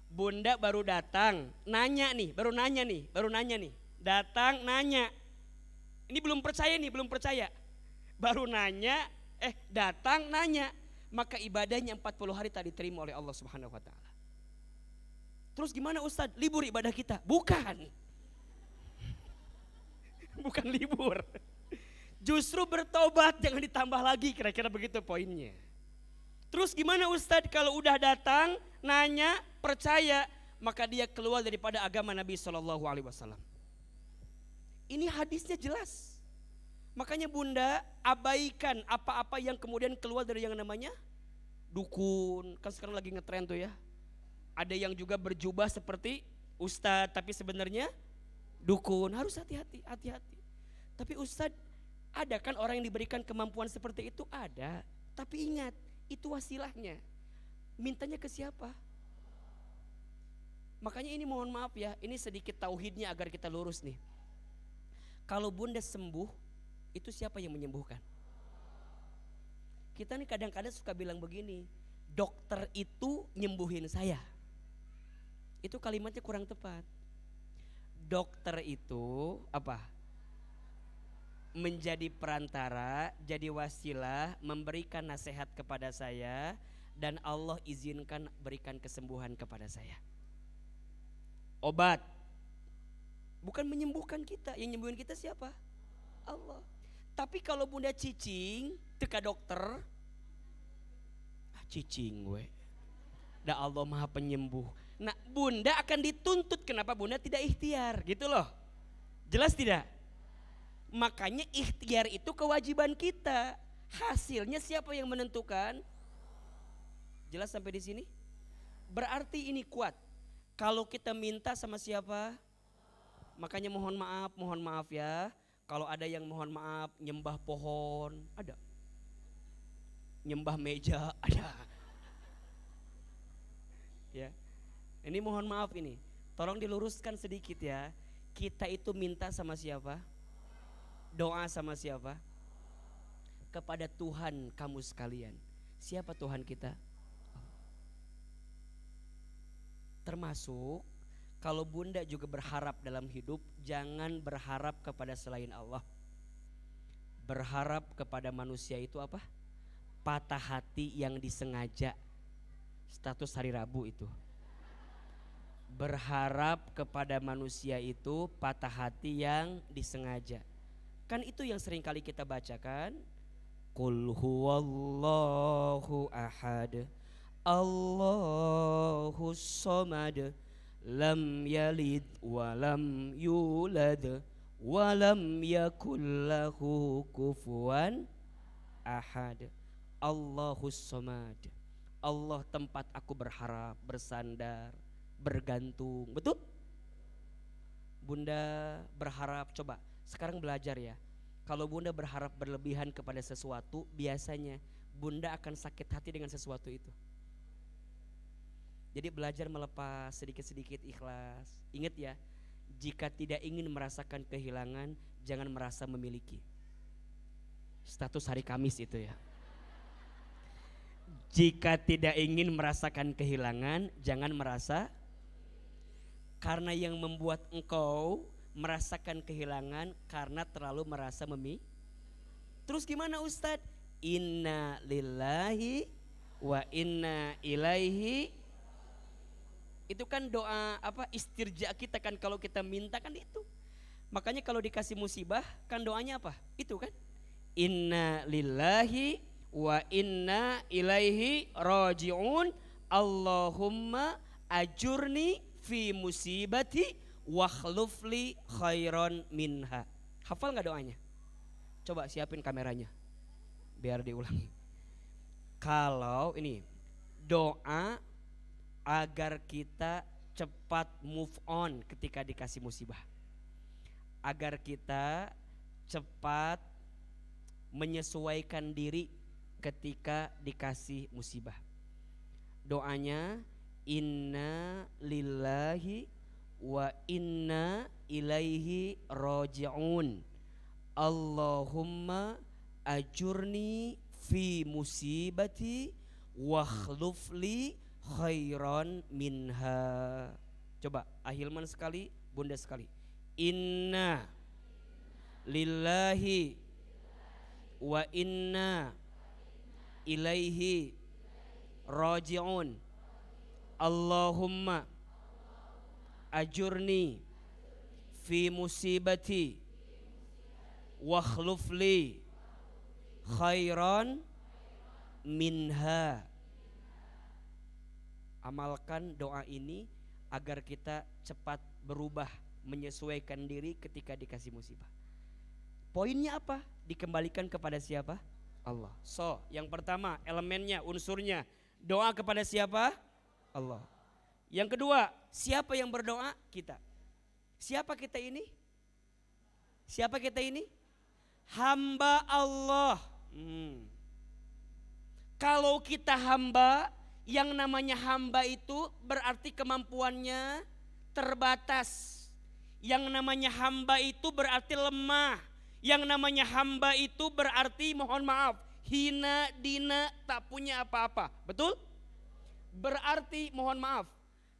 [SPEAKER 5] Bunda baru datang, nanya nih, baru nanya nih. Datang nanya. Ini belum percaya nih, belum percaya. Baru nanya, datang nanya. Maka ibadahnya 40 hari tak diterima oleh Allah Subhanahu wa taala. Terus gimana Ustadz? Libur ibadah kita? Bukan. Bukan libur. Justru bertobat, jangan ditambah lagi, kira-kira begitu poinnya. Terus gimana Ustadz kalau udah datang, nanya, percaya, maka dia keluar daripada agama Nabi SAW. Ini hadisnya jelas. Makanya Bunda abaikan apa-apa yang kemudian keluar dari yang namanya dukun. Kan sekarang lagi ngetren tuh ya. Ada yang juga berjubah seperti Ustadz tapi sebenarnya dukun. Harus hati-hati. Tapi Ustadz, ada kan orang yang diberikan kemampuan seperti itu? Ada. Tapi ingat, itu wasilahnya. Mintanya ke siapa? Makanya ini mohon maaf ya, ini sedikit tauhidnya agar kita lurus nih. Kalau Bunda sembuh, itu siapa yang menyembuhkan? Kita nih kadang-kadang suka bilang begini, dokter itu nyembuhin saya. Itu kalimatnya kurang tepat. Dokter itu apa? Menjadi perantara, jadi wasilah, memberikan nasihat kepada saya, dan Allah izinkan berikan kesembuhan kepada saya. Obat bukan menyembuhkan kita, yang menyembuhkan kita siapa? Allah. Tapi kalau Bunda cicing teka dokter, cicing gue, dah Allah maha penyembuh. Nah Bunda akan dituntut, kenapa Bunda tidak ikhtiar gitu loh. Jelas tidak? Makanya ikhtiar itu kewajiban kita. Hasilnya siapa yang menentukan? Jelas sampai di sini? Berarti ini kuat. Kalau kita minta sama siapa? Makanya mohon maaf ya. Kalau ada yang mohon maaf nyembah pohon, ada. Nyembah meja, ada. Ya. Ini mohon maaf ini. Tolong diluruskan sedikit ya. Kita itu minta sama siapa? Doa sama siapa? Kepada Tuhan kamu sekalian. Siapa Tuhan kita? Termasuk kalau bunda juga berharap dalam hidup, jangan berharap kepada selain Allah. Berharap kepada manusia itu apa? Patah hati yang disengaja. Status hari Rabu itu. Berharap kepada manusia itu patah hati yang disengaja. Kan itu yang sering kali kita bacakan. Qul huwallahu ahad, Allahus somad, lam yalid walam yulad walam yakul lahu kufuwan ahad. Allahus somad. Allah tempat aku berharap, bersandar, bergantung. Betul? Bunda berharap, coba sekarang belajar ya. Kalau bunda berharap berlebihan kepada sesuatu, biasanya bunda akan sakit hati dengan sesuatu itu. Jadi belajar melepas sedikit-sedikit, ikhlas. Ingat ya, jika tidak ingin merasakan kehilangan, jangan merasa memiliki. Status hari Kamis itu ya. Jika tidak ingin merasakan kehilangan, jangan merasa. Karena yang membuat engkau merasakan kehilangan karena terlalu merasa Terus gimana Ustadz? Inna lillahi wa inna ilaihi. Itu kan doa apa, istirja kita kan, kalau kita minta kan itu. Makanya kalau dikasih musibah kan doanya apa? Itu kan. Inna lillahi wa inna ilaihi raji'un. Allahumma ajurni fi musibati wakhlufli khairon minha. Hafal gak doanya? Coba siapin kameranya biar diulangi. Kalau ini doa agar kita cepat move on ketika dikasih musibah, agar kita cepat menyesuaikan diri ketika dikasih musibah. Doanya inna lillahi wa inna ilaihi raji'un. Allahumma ajurni fi musibati wakhlufli khairan minha. Coba ahilman sekali, bunda sekali. Inna lillahi wa inna ilaihi raji'un. Allahumma ajurni fi musibati wakhlufli khairan minha. Amalkan doa ini agar kita cepat berubah, menyesuaikan diri ketika dikasih musibah. Poinnya apa? Dikembalikan kepada siapa? Allah. So, yang pertama elemennya, unsurnya, doa kepada siapa? Allah. Yang kedua, siapa yang berdoa? Kita. Siapa kita ini? Siapa kita ini? Hamba Allah. Kalau kita hamba, yang namanya hamba itu berarti kemampuannya terbatas. Yang namanya hamba itu berarti lemah. Yang namanya hamba itu berarti mohon maaf, hina dina, tak punya apa-apa. Betul? Berarti mohon maaf,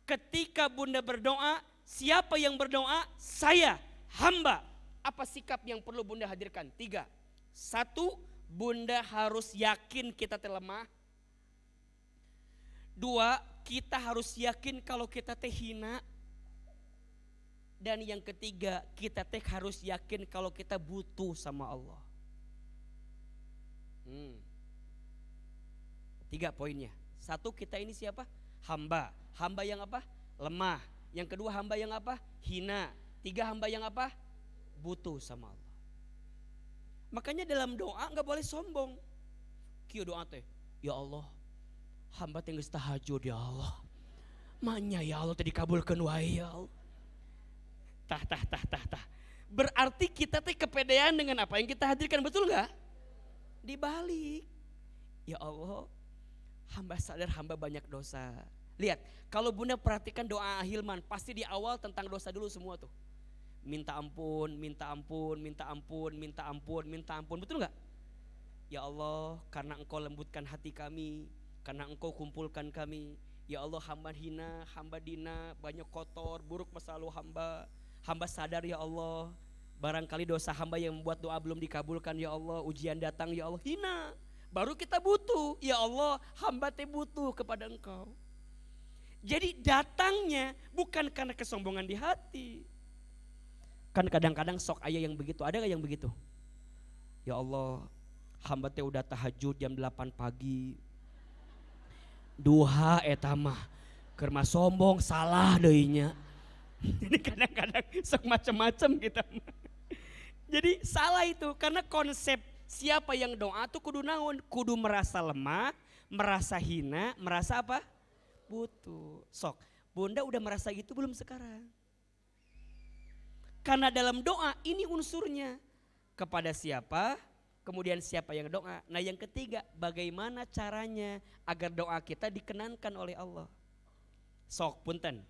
[SPEAKER 5] ketika bunda berdoa, siapa yang berdoa? Saya, hamba. Apa sikap yang perlu bunda hadirkan? 3. 1, bunda harus yakin kita terlemah. 2, kita harus yakin kalau kita hina. Dan yang ketiga, kita harus yakin kalau kita butuh sama Allah. 3 poinnya. 1, kita ini siapa? Hamba. Hamba yang apa? Lemah. Yang kedua, hamba yang apa? Hina. 3, hamba yang apa? Butuh sama Allah. Makanya dalam doa gak boleh sombong. Kio doa teh, ya Allah, hamba tinggal tahajud ya Allah. Manya ya Allah tadi kabulkan wae ya Allah. Tah. Berarti kita kepedean dengan apa yang kita hadirkan, betul gak? Dibalik, ya Allah, hamba sadar hamba banyak dosa. Lihat, kalau bunda perhatikan doa Hilman, pasti di awal tentang dosa dulu semua tuh. Minta ampun, minta ampun, minta ampun, minta ampun, minta ampun, betul gak? Ya Allah, karena engkau lembutkan hati kami, karena engkau kumpulkan kami. Ya Allah, hamba hina, hamba dina, banyak kotor, buruk masa lalu hamba. Hamba sadar ya Allah, barangkali dosa hamba yang membuat doa belum dikabulkan ya Allah. Ujian datang ya Allah, hina. Baru kita butuh, ya Allah, hamba teh butuh kepada Engkau. Jadi datangnya bukan karena kesombongan di hati. Kan kadang-kadang sok ayah yang begitu, ada gak yang begitu? Ya Allah, hamba teh udah tahajud jam 8 pagi. Duha etamah keur sombong salah deuinya. Jadi kadang-kadang sok macam-macam kita. Jadi salah itu karena konsep siapa yang doa tuh kudu naon? Kudu merasa lemah, merasa hina, merasa apa? Butuh. Sok, Bunda udah merasa gitu belum sekarang? Karena dalam doa ini unsurnya kepada siapa? Kemudian siapa yang doa? Nah yang ketiga, bagaimana caranya agar doa kita dikenankan oleh Allah? Sok punten,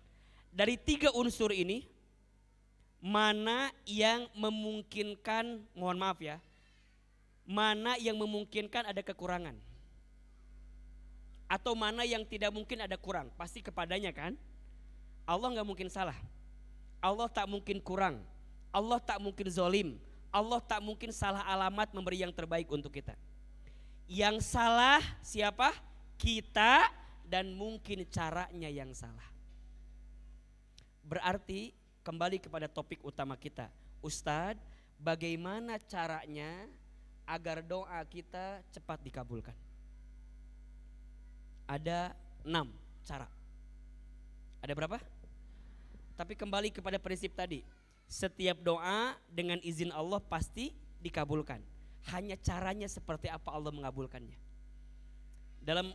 [SPEAKER 5] dari 3 unsur ini, mana yang memungkinkan, mohon maaf ya, mana yang memungkinkan ada kekurangan? Atau mana yang tidak mungkin ada kurang? Pasti kepadanya kan? Allah gak mungkin salah, Allah tak mungkin kurang, Allah tak mungkin zolim, Allah tak mungkin salah alamat memberi yang terbaik untuk kita. Yang salah siapa? Kita, dan mungkin caranya yang salah. Berarti kembali kepada topik utama kita. Ustadz, bagaimana caranya agar doa kita cepat dikabulkan? Ada 6 cara. Ada berapa? Tapi kembali kepada prinsip tadi. Setiap doa dengan izin Allah pasti dikabulkan. Hanya caranya seperti apa Allah mengabulkannya.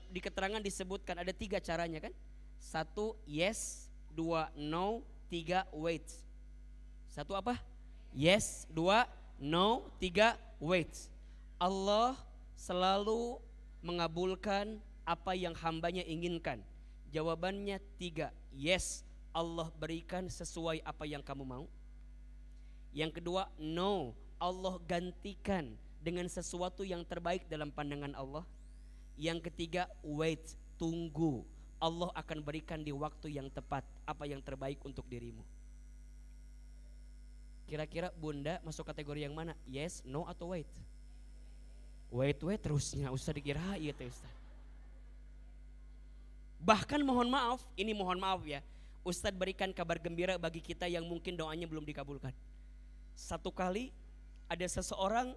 [SPEAKER 5] Di keterangan disebutkan ada 3 caranya kan? 1 yes, 2 no, 3 wait. 1 apa? Yes, 2 no, 3 wait. Allah selalu mengabulkan apa yang hambanya inginkan. Jawabannya 3. Yes, Allah berikan sesuai apa yang kamu mau. Yang kedua, no, Allah gantikan dengan sesuatu yang terbaik dalam pandangan Allah. Yang ketiga, wait, tunggu, Allah akan berikan di waktu yang tepat apa yang terbaik untuk dirimu. Kira-kira Bunda masuk kategori yang mana? Yes, no, atau wait? Wait terusnya usah dikira iya teh Ustaz. Bahkan mohon maaf ya, Ustadz berikan kabar gembira bagi kita yang mungkin doanya belum dikabulkan. Satu kali ada seseorang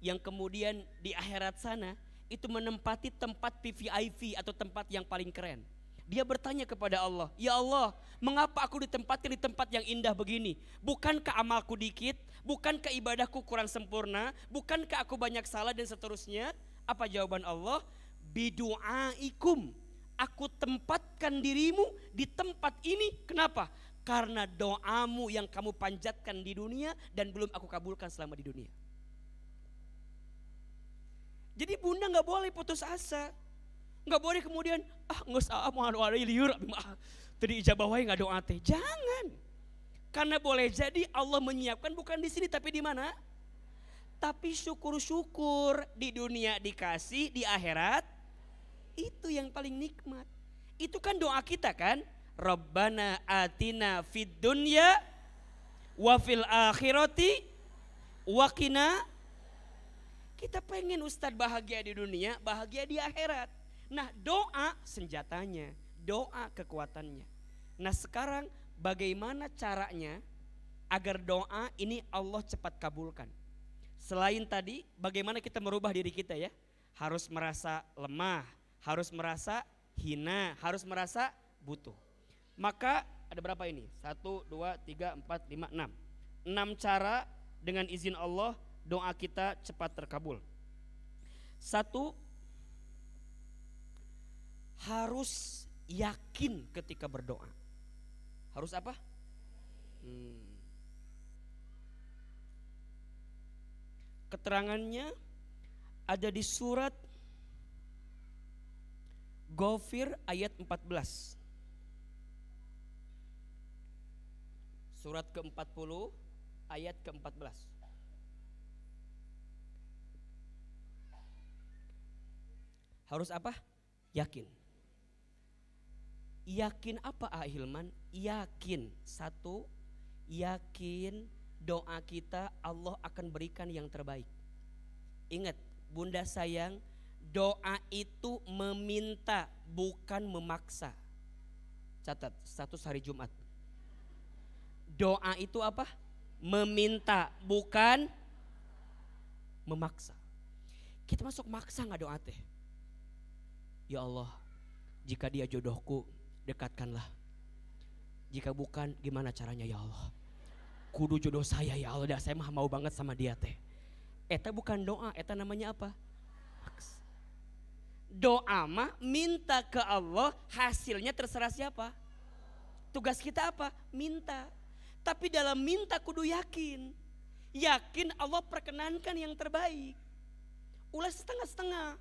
[SPEAKER 5] yang kemudian di akhirat sana itu menempati tempat VVIP atau tempat yang paling keren. Dia bertanya kepada Allah, ya Allah, mengapa aku ditempatkan di tempat yang indah begini? Bukankah amalku dikit? Bukankah ibadahku kurang sempurna? Bukankah aku banyak salah dan seterusnya? Apa jawaban Allah? Bidu'aikum, aku tempatkan dirimu di tempat ini. Kenapa? Karena doamu yang kamu panjatkan di dunia dan belum aku kabulkan selama di dunia. Jadi Bunda gak boleh putus asa. Gak boleh kemudian nggak usah mau liur tadi ijabah wae nggak doa teh. Jangan. Karena boleh jadi Allah menyiapkan bukan di sini tapi di mana? Tapi syukur-syukur di dunia dikasih, di akhirat itu yang paling nikmat. Itu kan doa kita kan? Rabbana atina fid dunya wa fil akhirati wa qina. Kita pengen Ustadz bahagia di dunia, bahagia di akhirat. Nah doa senjatanya, doa kekuatannya. Nah sekarang bagaimana caranya agar doa ini Allah cepat kabulkan? Selain tadi bagaimana kita merubah diri kita ya? Harus merasa lemah, harus merasa hina, harus merasa butuh. Maka ada berapa ini? 1, 2, 3, 4, 5, 6. 6 cara dengan izin Allah doa kita cepat terkabul. 1, harus yakin ketika berdoa. Harus apa? Keterangannya ada di surat Ghafir ayat 14. Surat ke-40 ayat ke-14. Harus apa? Yakin. Yakin apa Hilman? Yakin, satu, yakin doa kita Allah akan berikan yang terbaik. Ingat, Bunda sayang, doa itu meminta bukan memaksa. Catat, status hari Jumat. Doa itu apa? Meminta bukan memaksa. Kita masuk maksa gak doa teh? Ya Allah, jika dia jodohku, dekatkanlah. Jika bukan, gimana caranya ya Allah? Kudu jodoh saya ya Allah, dah saya mah mau banget sama dia teh. Eta bukan doa, eta namanya apa? Maksa. Doa mah minta ke Allah, hasilnya terserah siapa? Tugas kita apa? Minta. Tapi dalam minta kudu yakin. Yakin Allah perkenankan yang terbaik. Ulah setengah-setengah.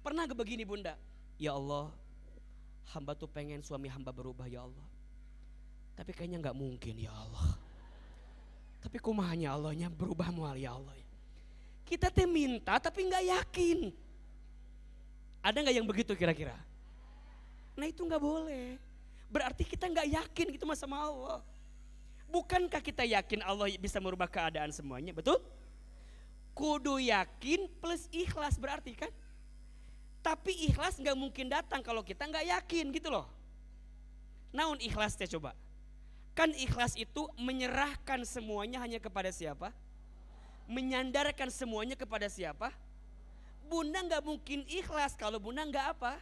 [SPEAKER 5] Pernah gak begini Bunda? Ya Allah, hamba tuh pengen suami hamba berubah ya Allah. Tapi kayaknya gak mungkin ya Allah. Tapi kumahnya Allahnya berubah mual ya Allah. Kita teh minta tapi gak yakin. Ada gak yang begitu kira-kira? Nah itu gak boleh. Berarti kita gak yakin gitu sama Allah. Bukankah kita yakin Allah bisa merubah keadaan semuanya, betul? Kudu yakin plus ikhlas berarti kan? Tapi ikhlas gak mungkin datang kalau kita gak yakin gitu loh. Naon ikhlas teh coba? Kan ikhlas itu menyerahkan semuanya hanya kepada siapa? Menyandarkan semuanya kepada siapa? Bunda gak mungkin ikhlas kalau Bunda gak apa?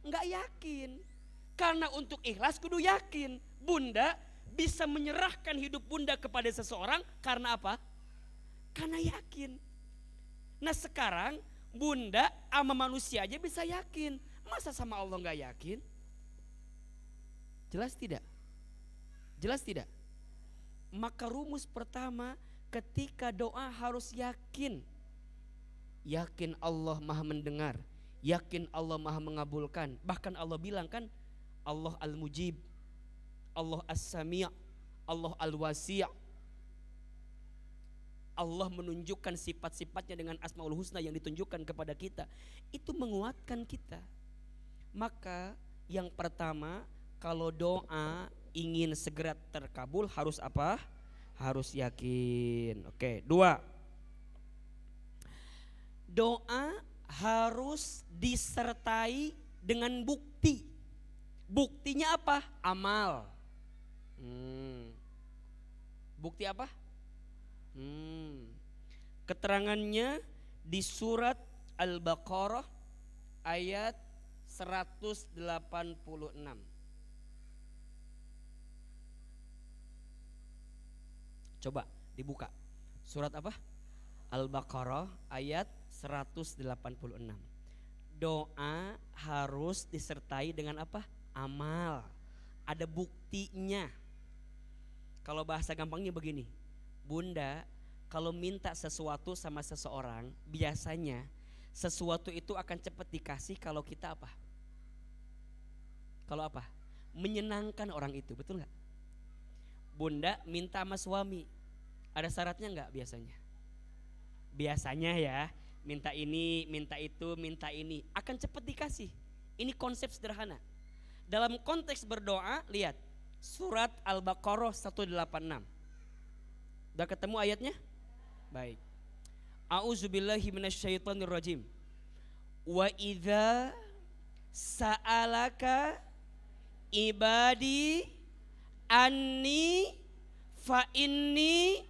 [SPEAKER 5] Gak yakin. Karena untuk ikhlas kudu yakin. Bunda bisa menyerahkan hidup Bunda kepada seseorang karena apa? Karena yakin. Nah sekarang Bunda sama manusia aja bisa yakin. Masa sama Allah gak yakin? Jelas tidak? Jelas tidak? Maka rumus pertama ketika doa harus yakin. Yakin Allah maha mendengar. Yakin Allah maha mengabulkan. Bahkan Allah bilang kan, Allah al-mujib, Allah as-sami', Allah al-wasi'. Allah menunjukkan sifat-sifatnya dengan Asmaul Husna yang ditunjukkan kepada kita. Itu menguatkan kita. Maka yang pertama, kalau doa ingin segera terkabul harus apa? Harus yakin. Oke, dua. Doa harus disertai dengan bukti. Buktinya apa? Amal. Bukti apa? Keterangannya di surat Al-Baqarah ayat 186. Coba dibuka. Surat apa? Al-Baqarah ayat 186. Doa harus disertai dengan apa? Amal. Ada buktinya. Kalau bahasa gampangnya begini. Bunda, kalau minta sesuatu sama seseorang, biasanya sesuatu itu akan cepat dikasih kalau kita apa? Kalau apa? Menyenangkan orang itu, betul gak? Bunda minta sama suami, ada syaratnya gak biasanya? Biasanya ya, minta ini, minta itu, minta ini, akan cepat dikasih. Ini konsep sederhana. Dalam konteks berdoa, lihat surat Al-Baqarah 186. Udah ketemu ayatnya? Baik. A'udzubillahi minasyaitonirrajim. Wa idza sa'alaka ibadi anni fa inni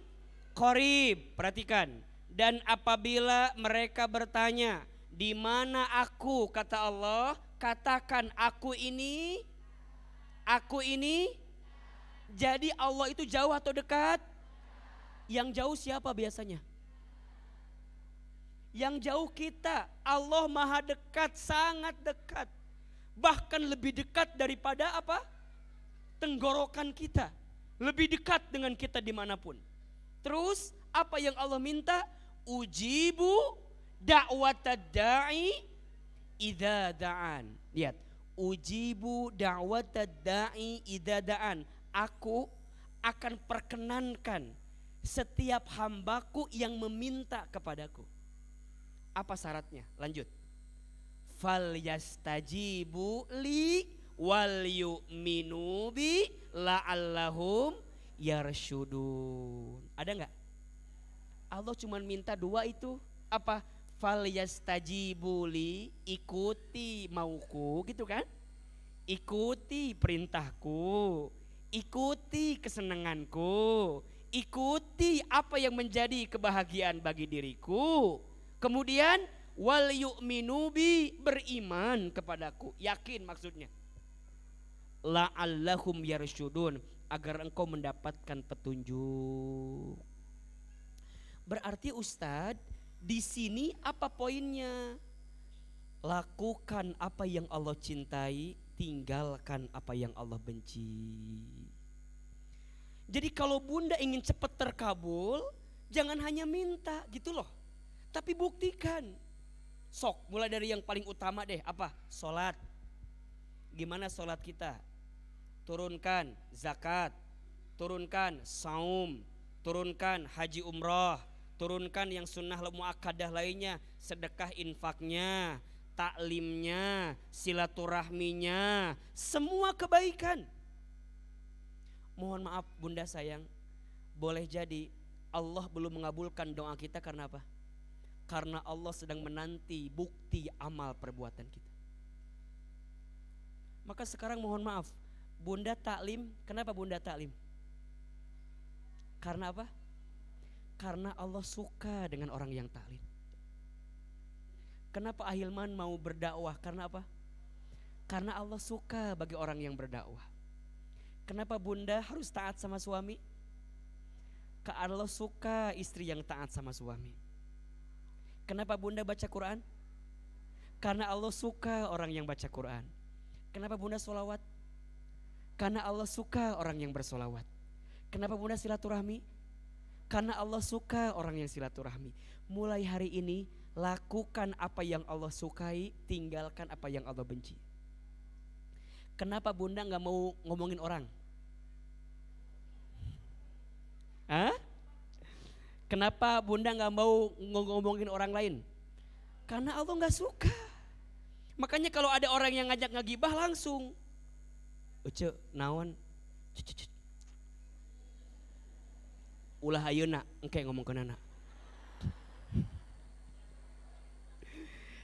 [SPEAKER 5] qarib. Perhatikan. Dan apabila mereka bertanya, di mana aku, kata Allah, katakan aku ini. Jadi Allah itu jauh atau dekat? Yang jauh siapa biasanya? Yang jauh kita. Allah maha dekat, sangat dekat. Bahkan lebih dekat daripada apa? Tenggorokan kita. Lebih dekat dengan kita dimanapun. Terus apa yang Allah minta? Ujibu da'watad da'i idza da'an. Lihat, ujibu da'watad da'i idza da'an. Aku akan perkenankan setiap hambaku yang meminta kepadaku. Apa syaratnya? Lanjut. Fal yastajibu li wal yu'minu bi la'allahum yarsyudun. Ada nggak? Allah cuma minta dua itu. Apa? Falyastajibuli, ikuti mauku gitu kan? Ikuti perintahku, ikuti kesenanganku, ikuti apa yang menjadi kebahagiaan bagi diriku. Kemudian wal yu'minu bi, beriman kepadaku, yakin maksudnya. La'allahum yarsyudun, agar engkau mendapatkan petunjuk. Berarti Ustadz, di sini apa poinnya? Lakukan apa yang Allah cintai, tinggalkan apa yang Allah benci. Jadi kalau bunda ingin cepat terkabul, jangan hanya minta gitu loh, tapi buktikan. Sok, mulai dari yang paling utama deh, apa? Sholat. Gimana sholat kita? Turunkan zakat, turunkan saum, turunkan haji umroh, turunkan yang sunnah muakkadah lainnya, sedekah infaknya, taklimnya, silaturahminya, semua kebaikan. Mohon maaf bunda sayang, boleh jadi Allah belum mengabulkan doa kita karena apa? Karena Allah sedang menanti bukti amal perbuatan kita. Maka sekarang mohon maaf, bunda taklim, kenapa bunda taklim? Karena apa? Karena Allah suka dengan orang yang taklim. Kenapa Ahilman mau berdakwah? Karena apa? Karena Allah suka bagi orang yang berdakwah. Kenapa bunda harus taat sama suami? Karena Allah suka istri yang taat sama suami. Kenapa bunda baca Quran? Karena Allah suka orang yang baca Quran. Kenapa bunda sholawat? Karena Allah suka orang yang bersolawat. Kenapa bunda silaturahmi? Karena Allah suka orang yang silaturahmi. Mulai hari ini lakukan apa yang Allah sukai, tinggalkan apa yang Allah benci. Kenapa bunda gak mau ngomongin orang? Hah? Kenapa bunda gak mau ngomongin orang lain? Karena Allah gak suka. Makanya kalau ada orang yang ngajak ngegibah langsung, Uce, naon? Ulah ayeuna engke ngomong ke nana.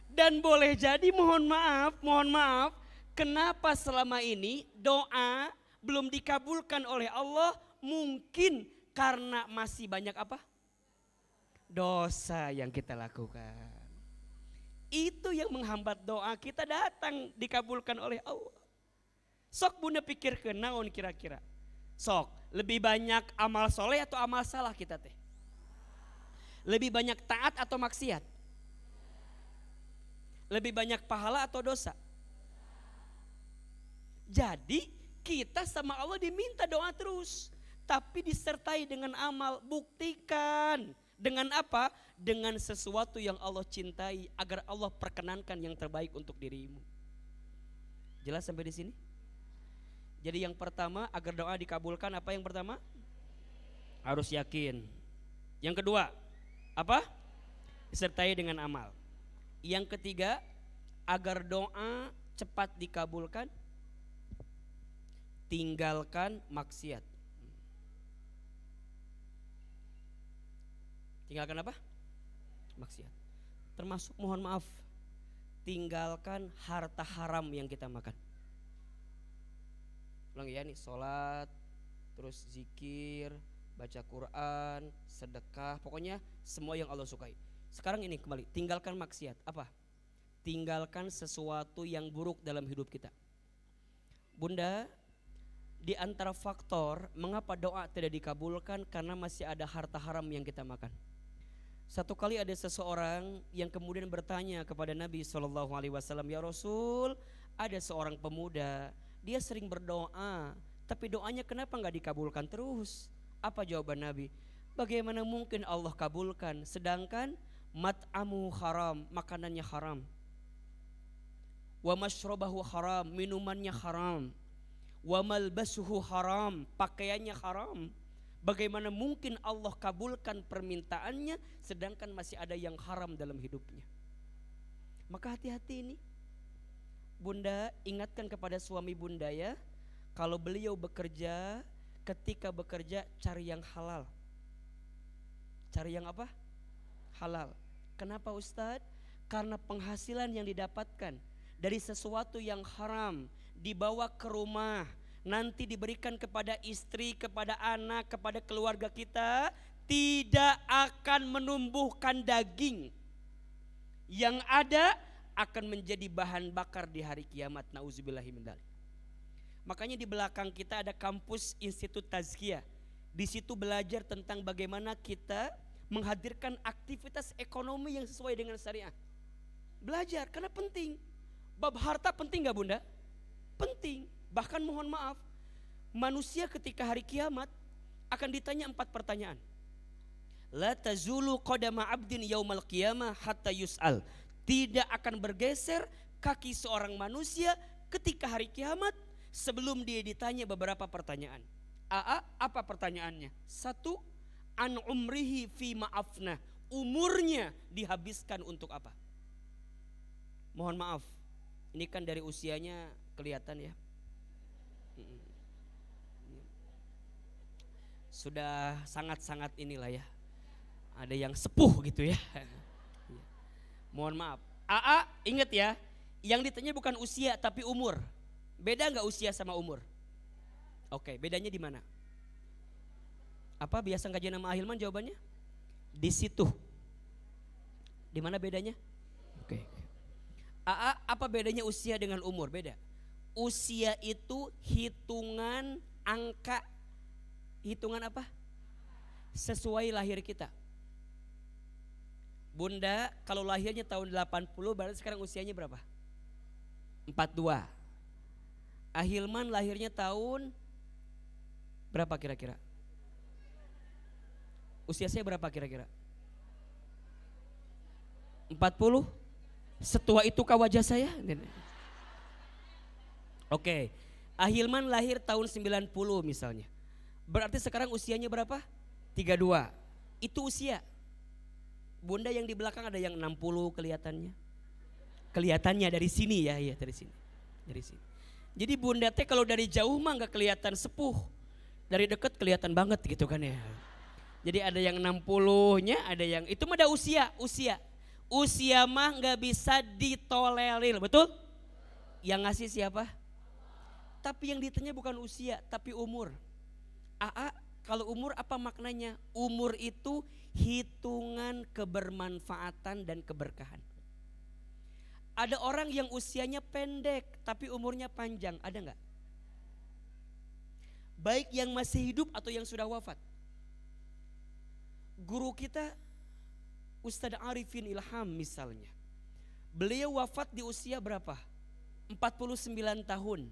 [SPEAKER 5] Dan boleh jadi mohon maaf, kenapa selama ini doa belum dikabulkan oleh Allah? Mungkin karena masih banyak apa? Dosa yang kita lakukan. Itu yang menghambat doa kita datang dikabulkan oleh Allah. Sok bunda pikir ke naon kira-kira. Sok, lebih banyak amal soleh atau amal salah kita teh? Lebih banyak taat atau maksiat? Lebih banyak pahala atau dosa? Jadi kita sama Allah diminta doa terus, tapi disertai dengan amal. Buktikan dengan apa? Dengan sesuatu yang Allah cintai, agar Allah perkenankan yang terbaik untuk dirimu. Jelas sampai di sini? Jadi yang pertama, agar doa dikabulkan, apa yang pertama? Harus yakin. Yang kedua, apa? Disertai dengan amal. Yang ketiga, agar doa cepat dikabulkan, tinggalkan maksiat. Tinggalkan apa? Maksiat. Termasuk mohon maaf, tinggalkan harta haram yang kita makan. Ulang ya nih, sholat, terus zikir, baca Quran, sedekah, pokoknya semua yang Allah sukai. Sekarang ini kembali, tinggalkan maksiat. Apa? Tinggalkan sesuatu yang buruk dalam hidup kita. Bunda, di antara faktor mengapa doa tidak dikabulkan karena masih ada harta haram yang kita makan. Satu kali ada seseorang yang kemudian bertanya kepada Nabi SAW, ya Rasul, ada seorang pemuda, dia sering berdoa, tapi doanya kenapa gak dikabulkan terus? Apa jawaban Nabi? Bagaimana mungkin Allah kabulkan sedangkan mat'amu haram, makanannya haram, wa mashrobahu haram, minumannya haram, wa malbasuhu haram, pakaiannya haram. Bagaimana mungkin Allah kabulkan permintaannya sedangkan masih ada yang haram dalam hidupnya? Maka hati-hati ini. Bunda ingatkan kepada suami bunda ya, kalau beliau bekerja, ketika bekerja cari yang halal. Cari yang apa? Halal. Kenapa Ustadz? Karena penghasilan yang didapatkan dari sesuatu yang haram dibawa ke rumah, nanti diberikan kepada istri, kepada anak, kepada keluarga kita, tidak akan menumbuhkan daging. Yang ada akan menjadi bahan bakar di hari kiamat. Nauzubillahi min dzalik. Makanya di belakang kita ada kampus Institut Tazkiyah. Di situ belajar tentang bagaimana kita menghadirkan aktivitas ekonomi yang sesuai dengan syariah. Belajar karena penting. Bab harta penting gak bunda? Penting. Bahkan mohon maaf, manusia ketika hari kiamat akan ditanya 4 pertanyaan. La tazulu qadama abdin yaumal qiyamah hatta yus'al. Tidak akan bergeser kaki seorang manusia ketika hari kiamat sebelum dia ditanya beberapa pertanyaan. Apa pertanyaannya? 1, an umrihi fi ma'afna. Umurnya dihabiskan untuk apa? Mohon maaf, ini kan dari usianya kelihatan ya. Sudah sangat-sangat inilah ya. Ada yang sepuh gitu ya. Mohon maaf. Ingat ya, yang ditanya bukan usia tapi umur. Beda nggak usia sama umur? Oke, bedanya di mana? Apa biasa kajian nama Ahilman jawabannya? Di situ. Di mana bedanya? Oke. Apa bedanya usia dengan umur? Beda. Usia itu hitungan angka. Hitungan apa? Sesuai lahir kita. Bunda kalau lahirnya tahun 80 berarti sekarang usianya berapa? 42. Ahilman lahirnya tahun berapa kira-kira? Usia saya berapa kira-kira? 40? Setua itu kah wajah saya? Oke. Ahilman lahir tahun 90 misalnya. Berarti sekarang usianya berapa? 32. Itu usia. Bunda yang di belakang ada yang 60 kelihatannya. Kelihatannya dari sini ya, iya dari sini. Dari sini. Jadi bunda teh kalau dari jauh mah nggak kelihatan sepuh. Dari dekat kelihatan banget gitu kan ya. Jadi ada yang 60-nya, ada yang itu mah ada usia. Usia mah nggak bisa ditolerir, betul? Yang ngasih siapa? Tapi yang ditanya bukan usia, tapi umur. Kalau umur apa maknanya? Umur itu hitungan kebermanfaatan dan keberkahan. Ada orang yang usianya pendek tapi umurnya panjang, ada nggak? Baik yang masih hidup atau yang sudah wafat. Guru kita Ustadz Arifin Ilham misalnya, beliau wafat di usia berapa? 49 tahun.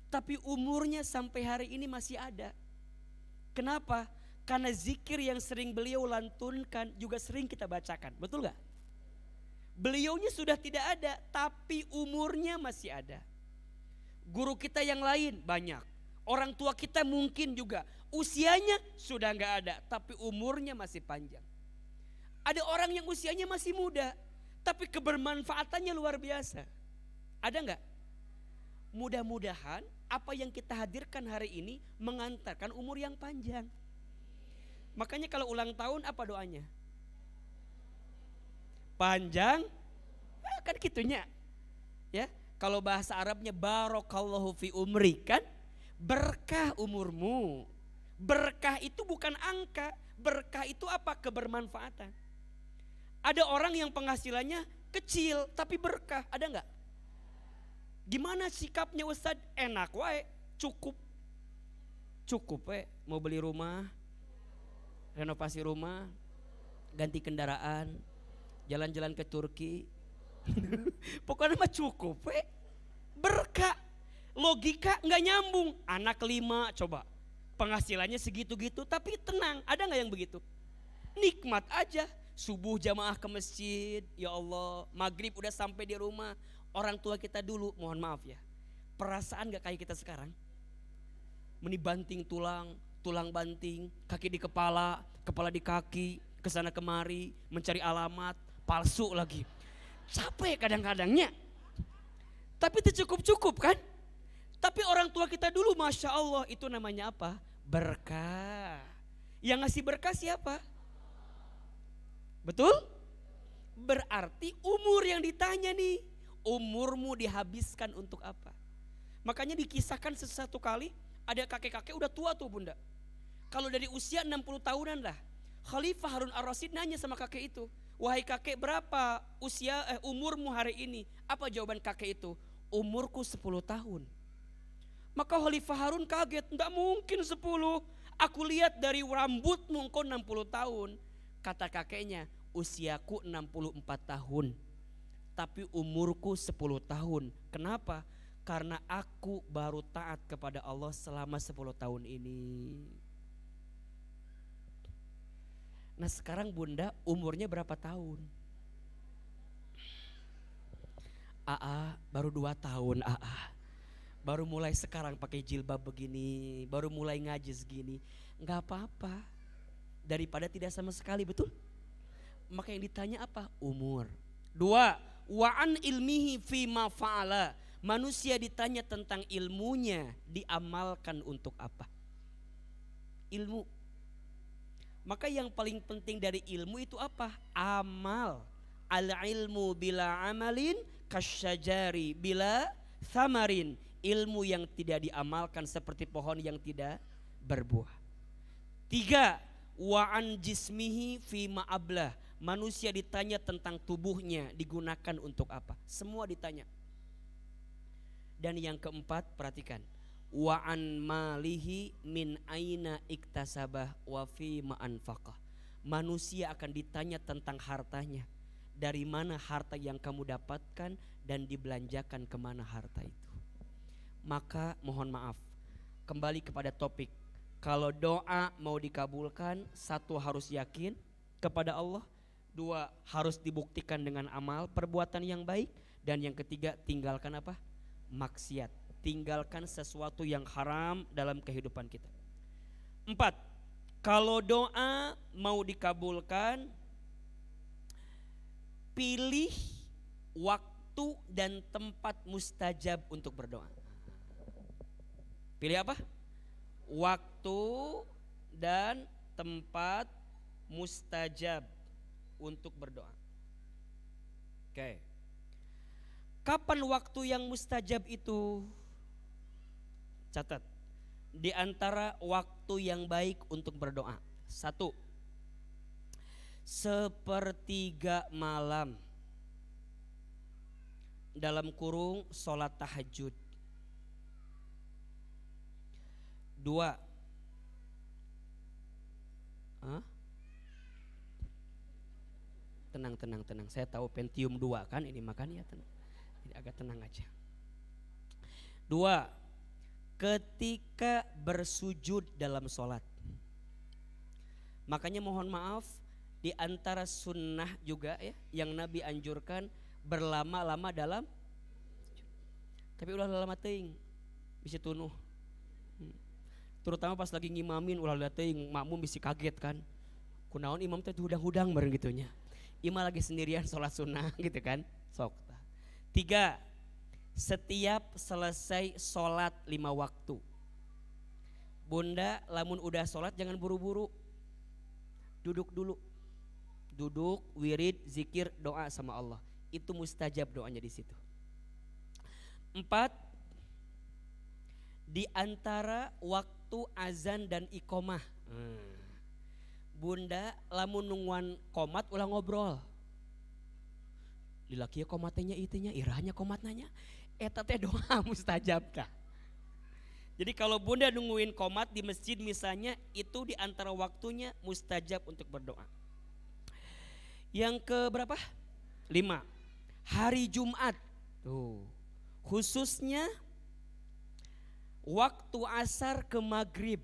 [SPEAKER 5] Tapi umurnya sampai hari ini masih ada. Kenapa? Karena zikir yang sering beliau lantunkan juga sering kita bacakan, betul gak? Beliaunya sudah tidak ada, tapi umurnya masih ada. Guru kita yang lain banyak. Orang tua kita mungkin juga usianya sudah gak ada, tapi umurnya masih panjang. Ada orang yang usianya masih muda, tapi kebermanfaatannya luar biasa. Ada gak? Mudah-mudahan apa yang kita hadirkan hari ini mengantarkan umur yang panjang. Makanya kalau ulang tahun apa doanya? Panjang, kan gitunya. Ya, kalau bahasa Arabnya barakallahu fi umri kan, berkah umurmu. Berkah itu bukan angka, berkah itu apa? Kebermanfaatan. Ada orang yang penghasilannya kecil tapi berkah, ada enggak? Gimana sikapnya Ustadz? Enak wae, cukup wae, mau beli rumah, renovasi rumah, ganti kendaraan, jalan-jalan ke Turki. Pokoknya mah cukup wae, berkah. Logika nggak nyambung. Anak 5 coba, penghasilannya segitu-gitu tapi tenang, ada nggak yang begitu? Nikmat aja. Subuh jamaah ke masjid, ya Allah, maghrib udah sampai di rumah. Orang tua kita dulu, mohon maaf ya, perasaan gak kayak kita sekarang? Meni banting tulang, tulang banting, kaki di kepala, kepala di kaki, kesana kemari, mencari alamat, palsu lagi. Capek kadang-kadangnya. Tapi itu cukup-cukup kan? Tapi orang tua kita dulu Masya Allah itu namanya apa? Berkah. Yang ngasih berkah siapa? Betul? Berarti umur yang ditanya nih, umurmu dihabiskan untuk apa? Makanya dikisahkan sesuatu kali ada kakek-kakek udah tua tuh bunda. Kalau dari usia 60 tahunan lah, Khalifah Harun ar-Rasyid nanya sama kakek itu, wahai kakek berapa umurmu hari ini? Apa jawaban kakek itu? Umurku 10 tahun. Maka Khalifah Harun kaget, enggak mungkin 10. Aku lihat dari rambutmu engkau 60 tahun. Kata kakeknya, usiaku 64 tahun. Tapi umurku 10 tahun. Kenapa? Karena aku baru taat kepada Allah selama 10 tahun ini. Nah sekarang bunda umurnya berapa tahun? Aa baru 2 tahun Aa. Baru mulai sekarang pakai jilbab begini, baru mulai ngaji segini. Enggak apa-apa. Daripada tidak sama sekali, betul? Maka yang ditanya apa? Umur. 2, wa'an ilmihi fima fa'ala. Manusia ditanya tentang ilmunya, diamalkan untuk apa? Ilmu. Maka yang paling penting dari ilmu itu apa? Amal. Al-ilmu bila amalin kasyajari bila thamarin. Ilmu yang tidak diamalkan seperti pohon yang tidak berbuah. 3, wa'an jismihi fima ablah. Manusia ditanya tentang tubuhnya digunakan untuk apa? Semua ditanya. Dan yang keempat perhatikan, wa'an malihi min aina iktasabah wa fi ma'anfaqah. Manusia akan ditanya tentang hartanya. Dari mana harta yang kamu dapatkan dan dibelanjakan kemana harta itu. Maka mohon maaf, kembali kepada topik. Kalau doa mau dikabulkan, 1 harus yakin kepada Allah, 2 harus dibuktikan dengan amal perbuatan yang baik, dan yang ketiga tinggalkan apa? Maksiat. Tinggalkan sesuatu yang haram dalam kehidupan kita. 4, kalau doa mau dikabulkan, pilih waktu dan tempat mustajab untuk berdoa. Pilih apa? Waktu dan tempat mustajab untuk berdoa. Oke. Kapan waktu yang mustajab itu? Catat. Di antara waktu yang baik untuk berdoa. 1, sepertiga malam. Dalam kurung sholat tahajud. 2, tenang. Saya tahu Pentium 2 kan ini, makanya tenang. Ini agak tenang aja. 2, ketika bersujud dalam sholat. Makanya mohon maaf, di antara sunnah juga ya yang Nabi anjurkan berlama-lama dalam. Tapi ulah lama teuing bisa tunuh. Terutama pas lagi ngimamin ulah teuing makmum bisa kaget kan. Kunaon imam teh hudang-hudang bareng gitunya. Imam lagi sendirian sholat sunnah gitu kan. Sok. 3, setiap selesai sholat 5 waktu. Bunda lamun udah sholat jangan buru-buru. Duduk dulu. Duduk, wirid, zikir, doa sama Allah. Itu mustajab doanya di situ. 4, di antara waktu azan dan iqomah. Bunda lamun nungguan komat ulah ngobrol. Lilaki komatnya itunya, irahnya komatnanya. Eta teh doa mustajab kah? Jadi kalau bunda nungguin komat di masjid misalnya, itu di antara waktunya mustajab untuk berdoa. Yang ke berapa? 5, hari Jumat. Tuh, khususnya waktu asar ke maghrib.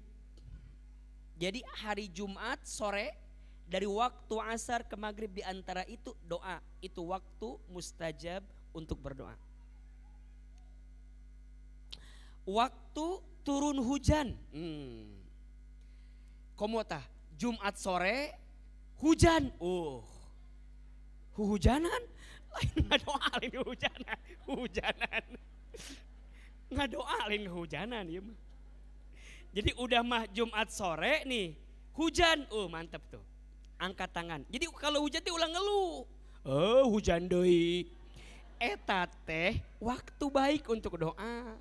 [SPEAKER 5] Jadi hari Jumat sore dari waktu asar ke maghrib di antara itu doa. Itu waktu mustajab untuk berdoa. Waktu turun hujan. Komota Jumat sore hujan. Hujanan Lain ngadoalin kehujanan, hujanan. Ngadoalin kehujanan ya mah. Jadi udah mah Jumat sore nih, hujan. Oh, mantep tuh. Angkat tangan. Jadi kalau hujan teh ulang ngeluh. Oh, hujan deui. Eta teh waktu baik untuk doa.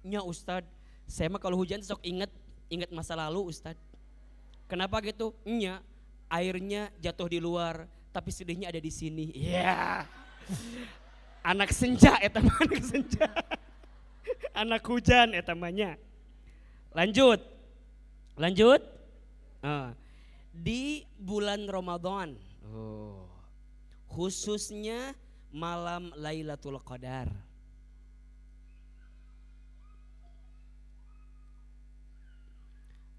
[SPEAKER 5] Nya Ustad, saya mah kalau hujan sok inget masa lalu Ustad. Kenapa gitu? Nya airnya jatuh di luar, tapi sedihnya ada di sini. Ya. Anak senja eta mah anak senja. Anak hujan eta mahnya. Lanjut. Di bulan Ramadan, khususnya malam Lailatul Qadar.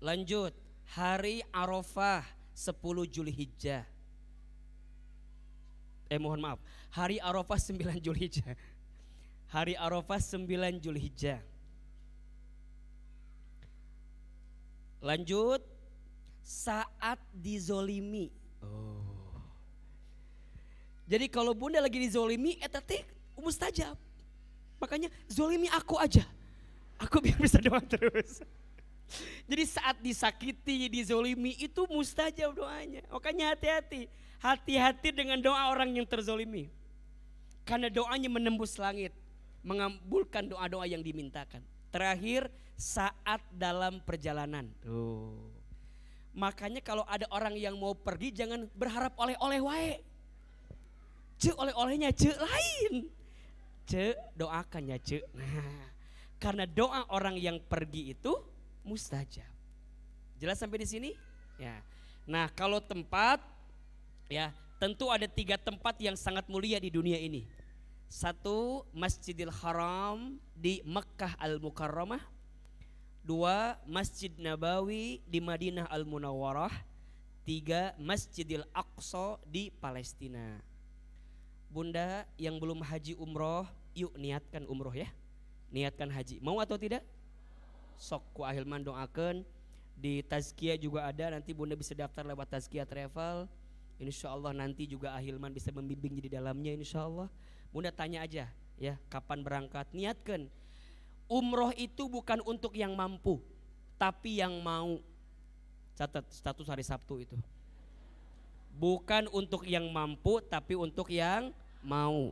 [SPEAKER 5] Lanjut, hari Arafah 10 Zulhijjah. Mohon maaf, hari Arafah 9 Zulhijjah. Hari Arafah 9 Zulhijjah. Lanjut, saat dizolimi. Jadi kalau bunda lagi dizolimi, eta teh mustajab. Makanya zolimi aku aja, aku biar bisa doa terus. Jadi saat disakiti, dizolimi itu mustajab doanya. Makanya hati-hati dengan doa orang yang terzolimi. Karena doanya menembus langit, mengabulkan doa-doa yang dimintakan. Terakhir, saat dalam perjalanan. Makanya kalau ada orang yang mau pergi jangan berharap oleh-oleh wae. Oleh-olehnya lain. Doakan ya Nah, karena doa orang yang pergi itu mustajab. Jelas sampai di sini? Ya. Nah, kalau tempat ya, tentu ada 3 tempat yang sangat mulia di dunia ini. 1, Masjidil Haram di Mekkah Al-Mukarramah. 2, Masjid Nabawi di Madinah Al-Munawwarah. 3, Masjidil Aqsa di Palestina. Bunda yang belum haji umroh, yuk niatkan umroh ya. Niatkan haji. Mau atau tidak? Sok ku ahilman doakan. Di Tazkiyah juga ada, nanti bunda bisa daftar lewat Tazkiyah Travel. Insya Allah nanti juga ahilman bisa membimbing di dalamnya insya Allah. Bunda tanya aja ya, kapan berangkat, niatkan. Umroh itu bukan untuk yang mampu, tapi yang mau. Catat status hari Sabtu itu. Bukan untuk yang mampu, tapi untuk yang mau.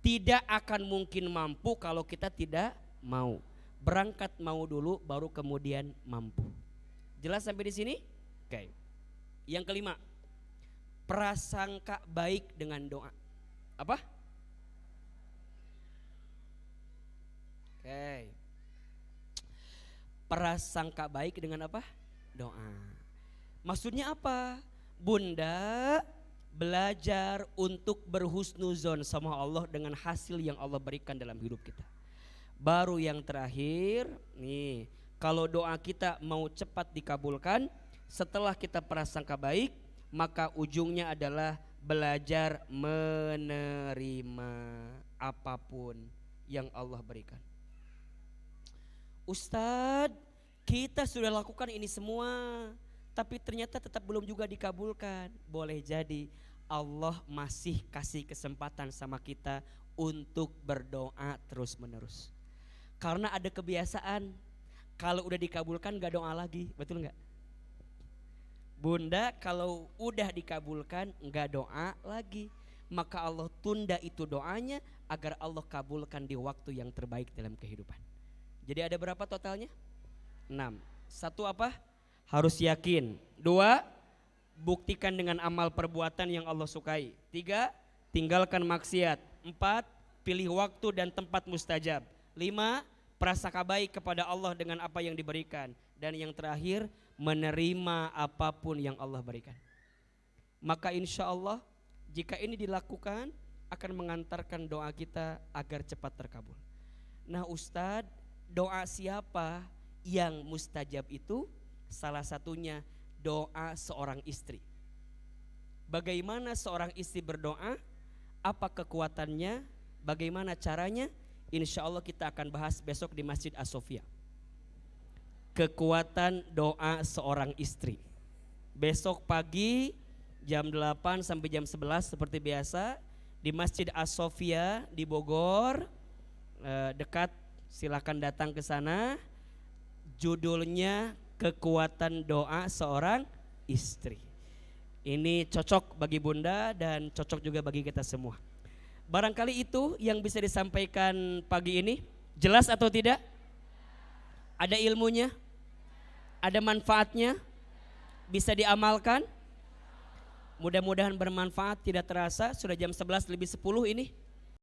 [SPEAKER 5] Tidak akan mungkin mampu kalau kita tidak mau. Berangkat mau dulu, baru kemudian mampu. Jelas sampai di sini? Oke. Yang kelima, prasangka baik dengan doa. Apa? Oke. Prasangka baik dengan apa? Doa. Maksudnya apa? Bunda belajar untuk berhusnuzon sama Allah dengan hasil yang Allah berikan dalam hidup kita. Baru yang terakhir, nih, kalau doa kita mau cepat dikabulkan, setelah kita prasangka baik, maka ujungnya adalah belajar menerima apapun yang Allah berikan. Ustadz, kita sudah lakukan ini semua, tapi ternyata tetap belum juga dikabulkan. Boleh jadi Allah masih kasih kesempatan sama kita untuk berdoa terus menerus. Karena ada kebiasaan, kalau udah dikabulkan gak doa lagi, betul gak? Bunda kalau udah dikabulkan gak doa lagi, maka Allah tunda itu doanya agar Allah kabulkan di waktu yang terbaik dalam kehidupan. Jadi ada berapa totalnya? 6. 1 apa? Harus yakin. 2, buktikan dengan amal perbuatan yang Allah sukai. 3, tinggalkan maksiat. 4, pilih waktu dan tempat mustajab. 5, prasangka baik kepada Allah dengan apa yang diberikan. Dan yang terakhir, menerima apapun yang Allah berikan. Maka insya Allah jika ini dilakukan akan mengantarkan doa kita agar cepat terkabul. Nah Ustadz, doa siapa yang mustajab itu? Salah satunya doa seorang istri. Bagaimana seorang istri berdoa? Apa kekuatannya? Bagaimana caranya? Insya Allah kita akan bahas besok di Masjid As-Sofia. Kekuatan doa seorang istri. Besok pagi jam 8 sampai jam 11 seperti biasa di Masjid As-Sofia di Bogor, dekat, silakan datang ke sana. Judulnya Kekuatan Doa Seorang Istri. Ini cocok bagi Bunda dan cocok juga bagi kita semua. Barangkali itu yang bisa disampaikan pagi ini. Jelas atau tidak? Ada ilmunya? Ada manfaatnya? Bisa diamalkan? Mudah-mudahan bermanfaat, tidak terasa sudah jam 11 lebih 10 ini.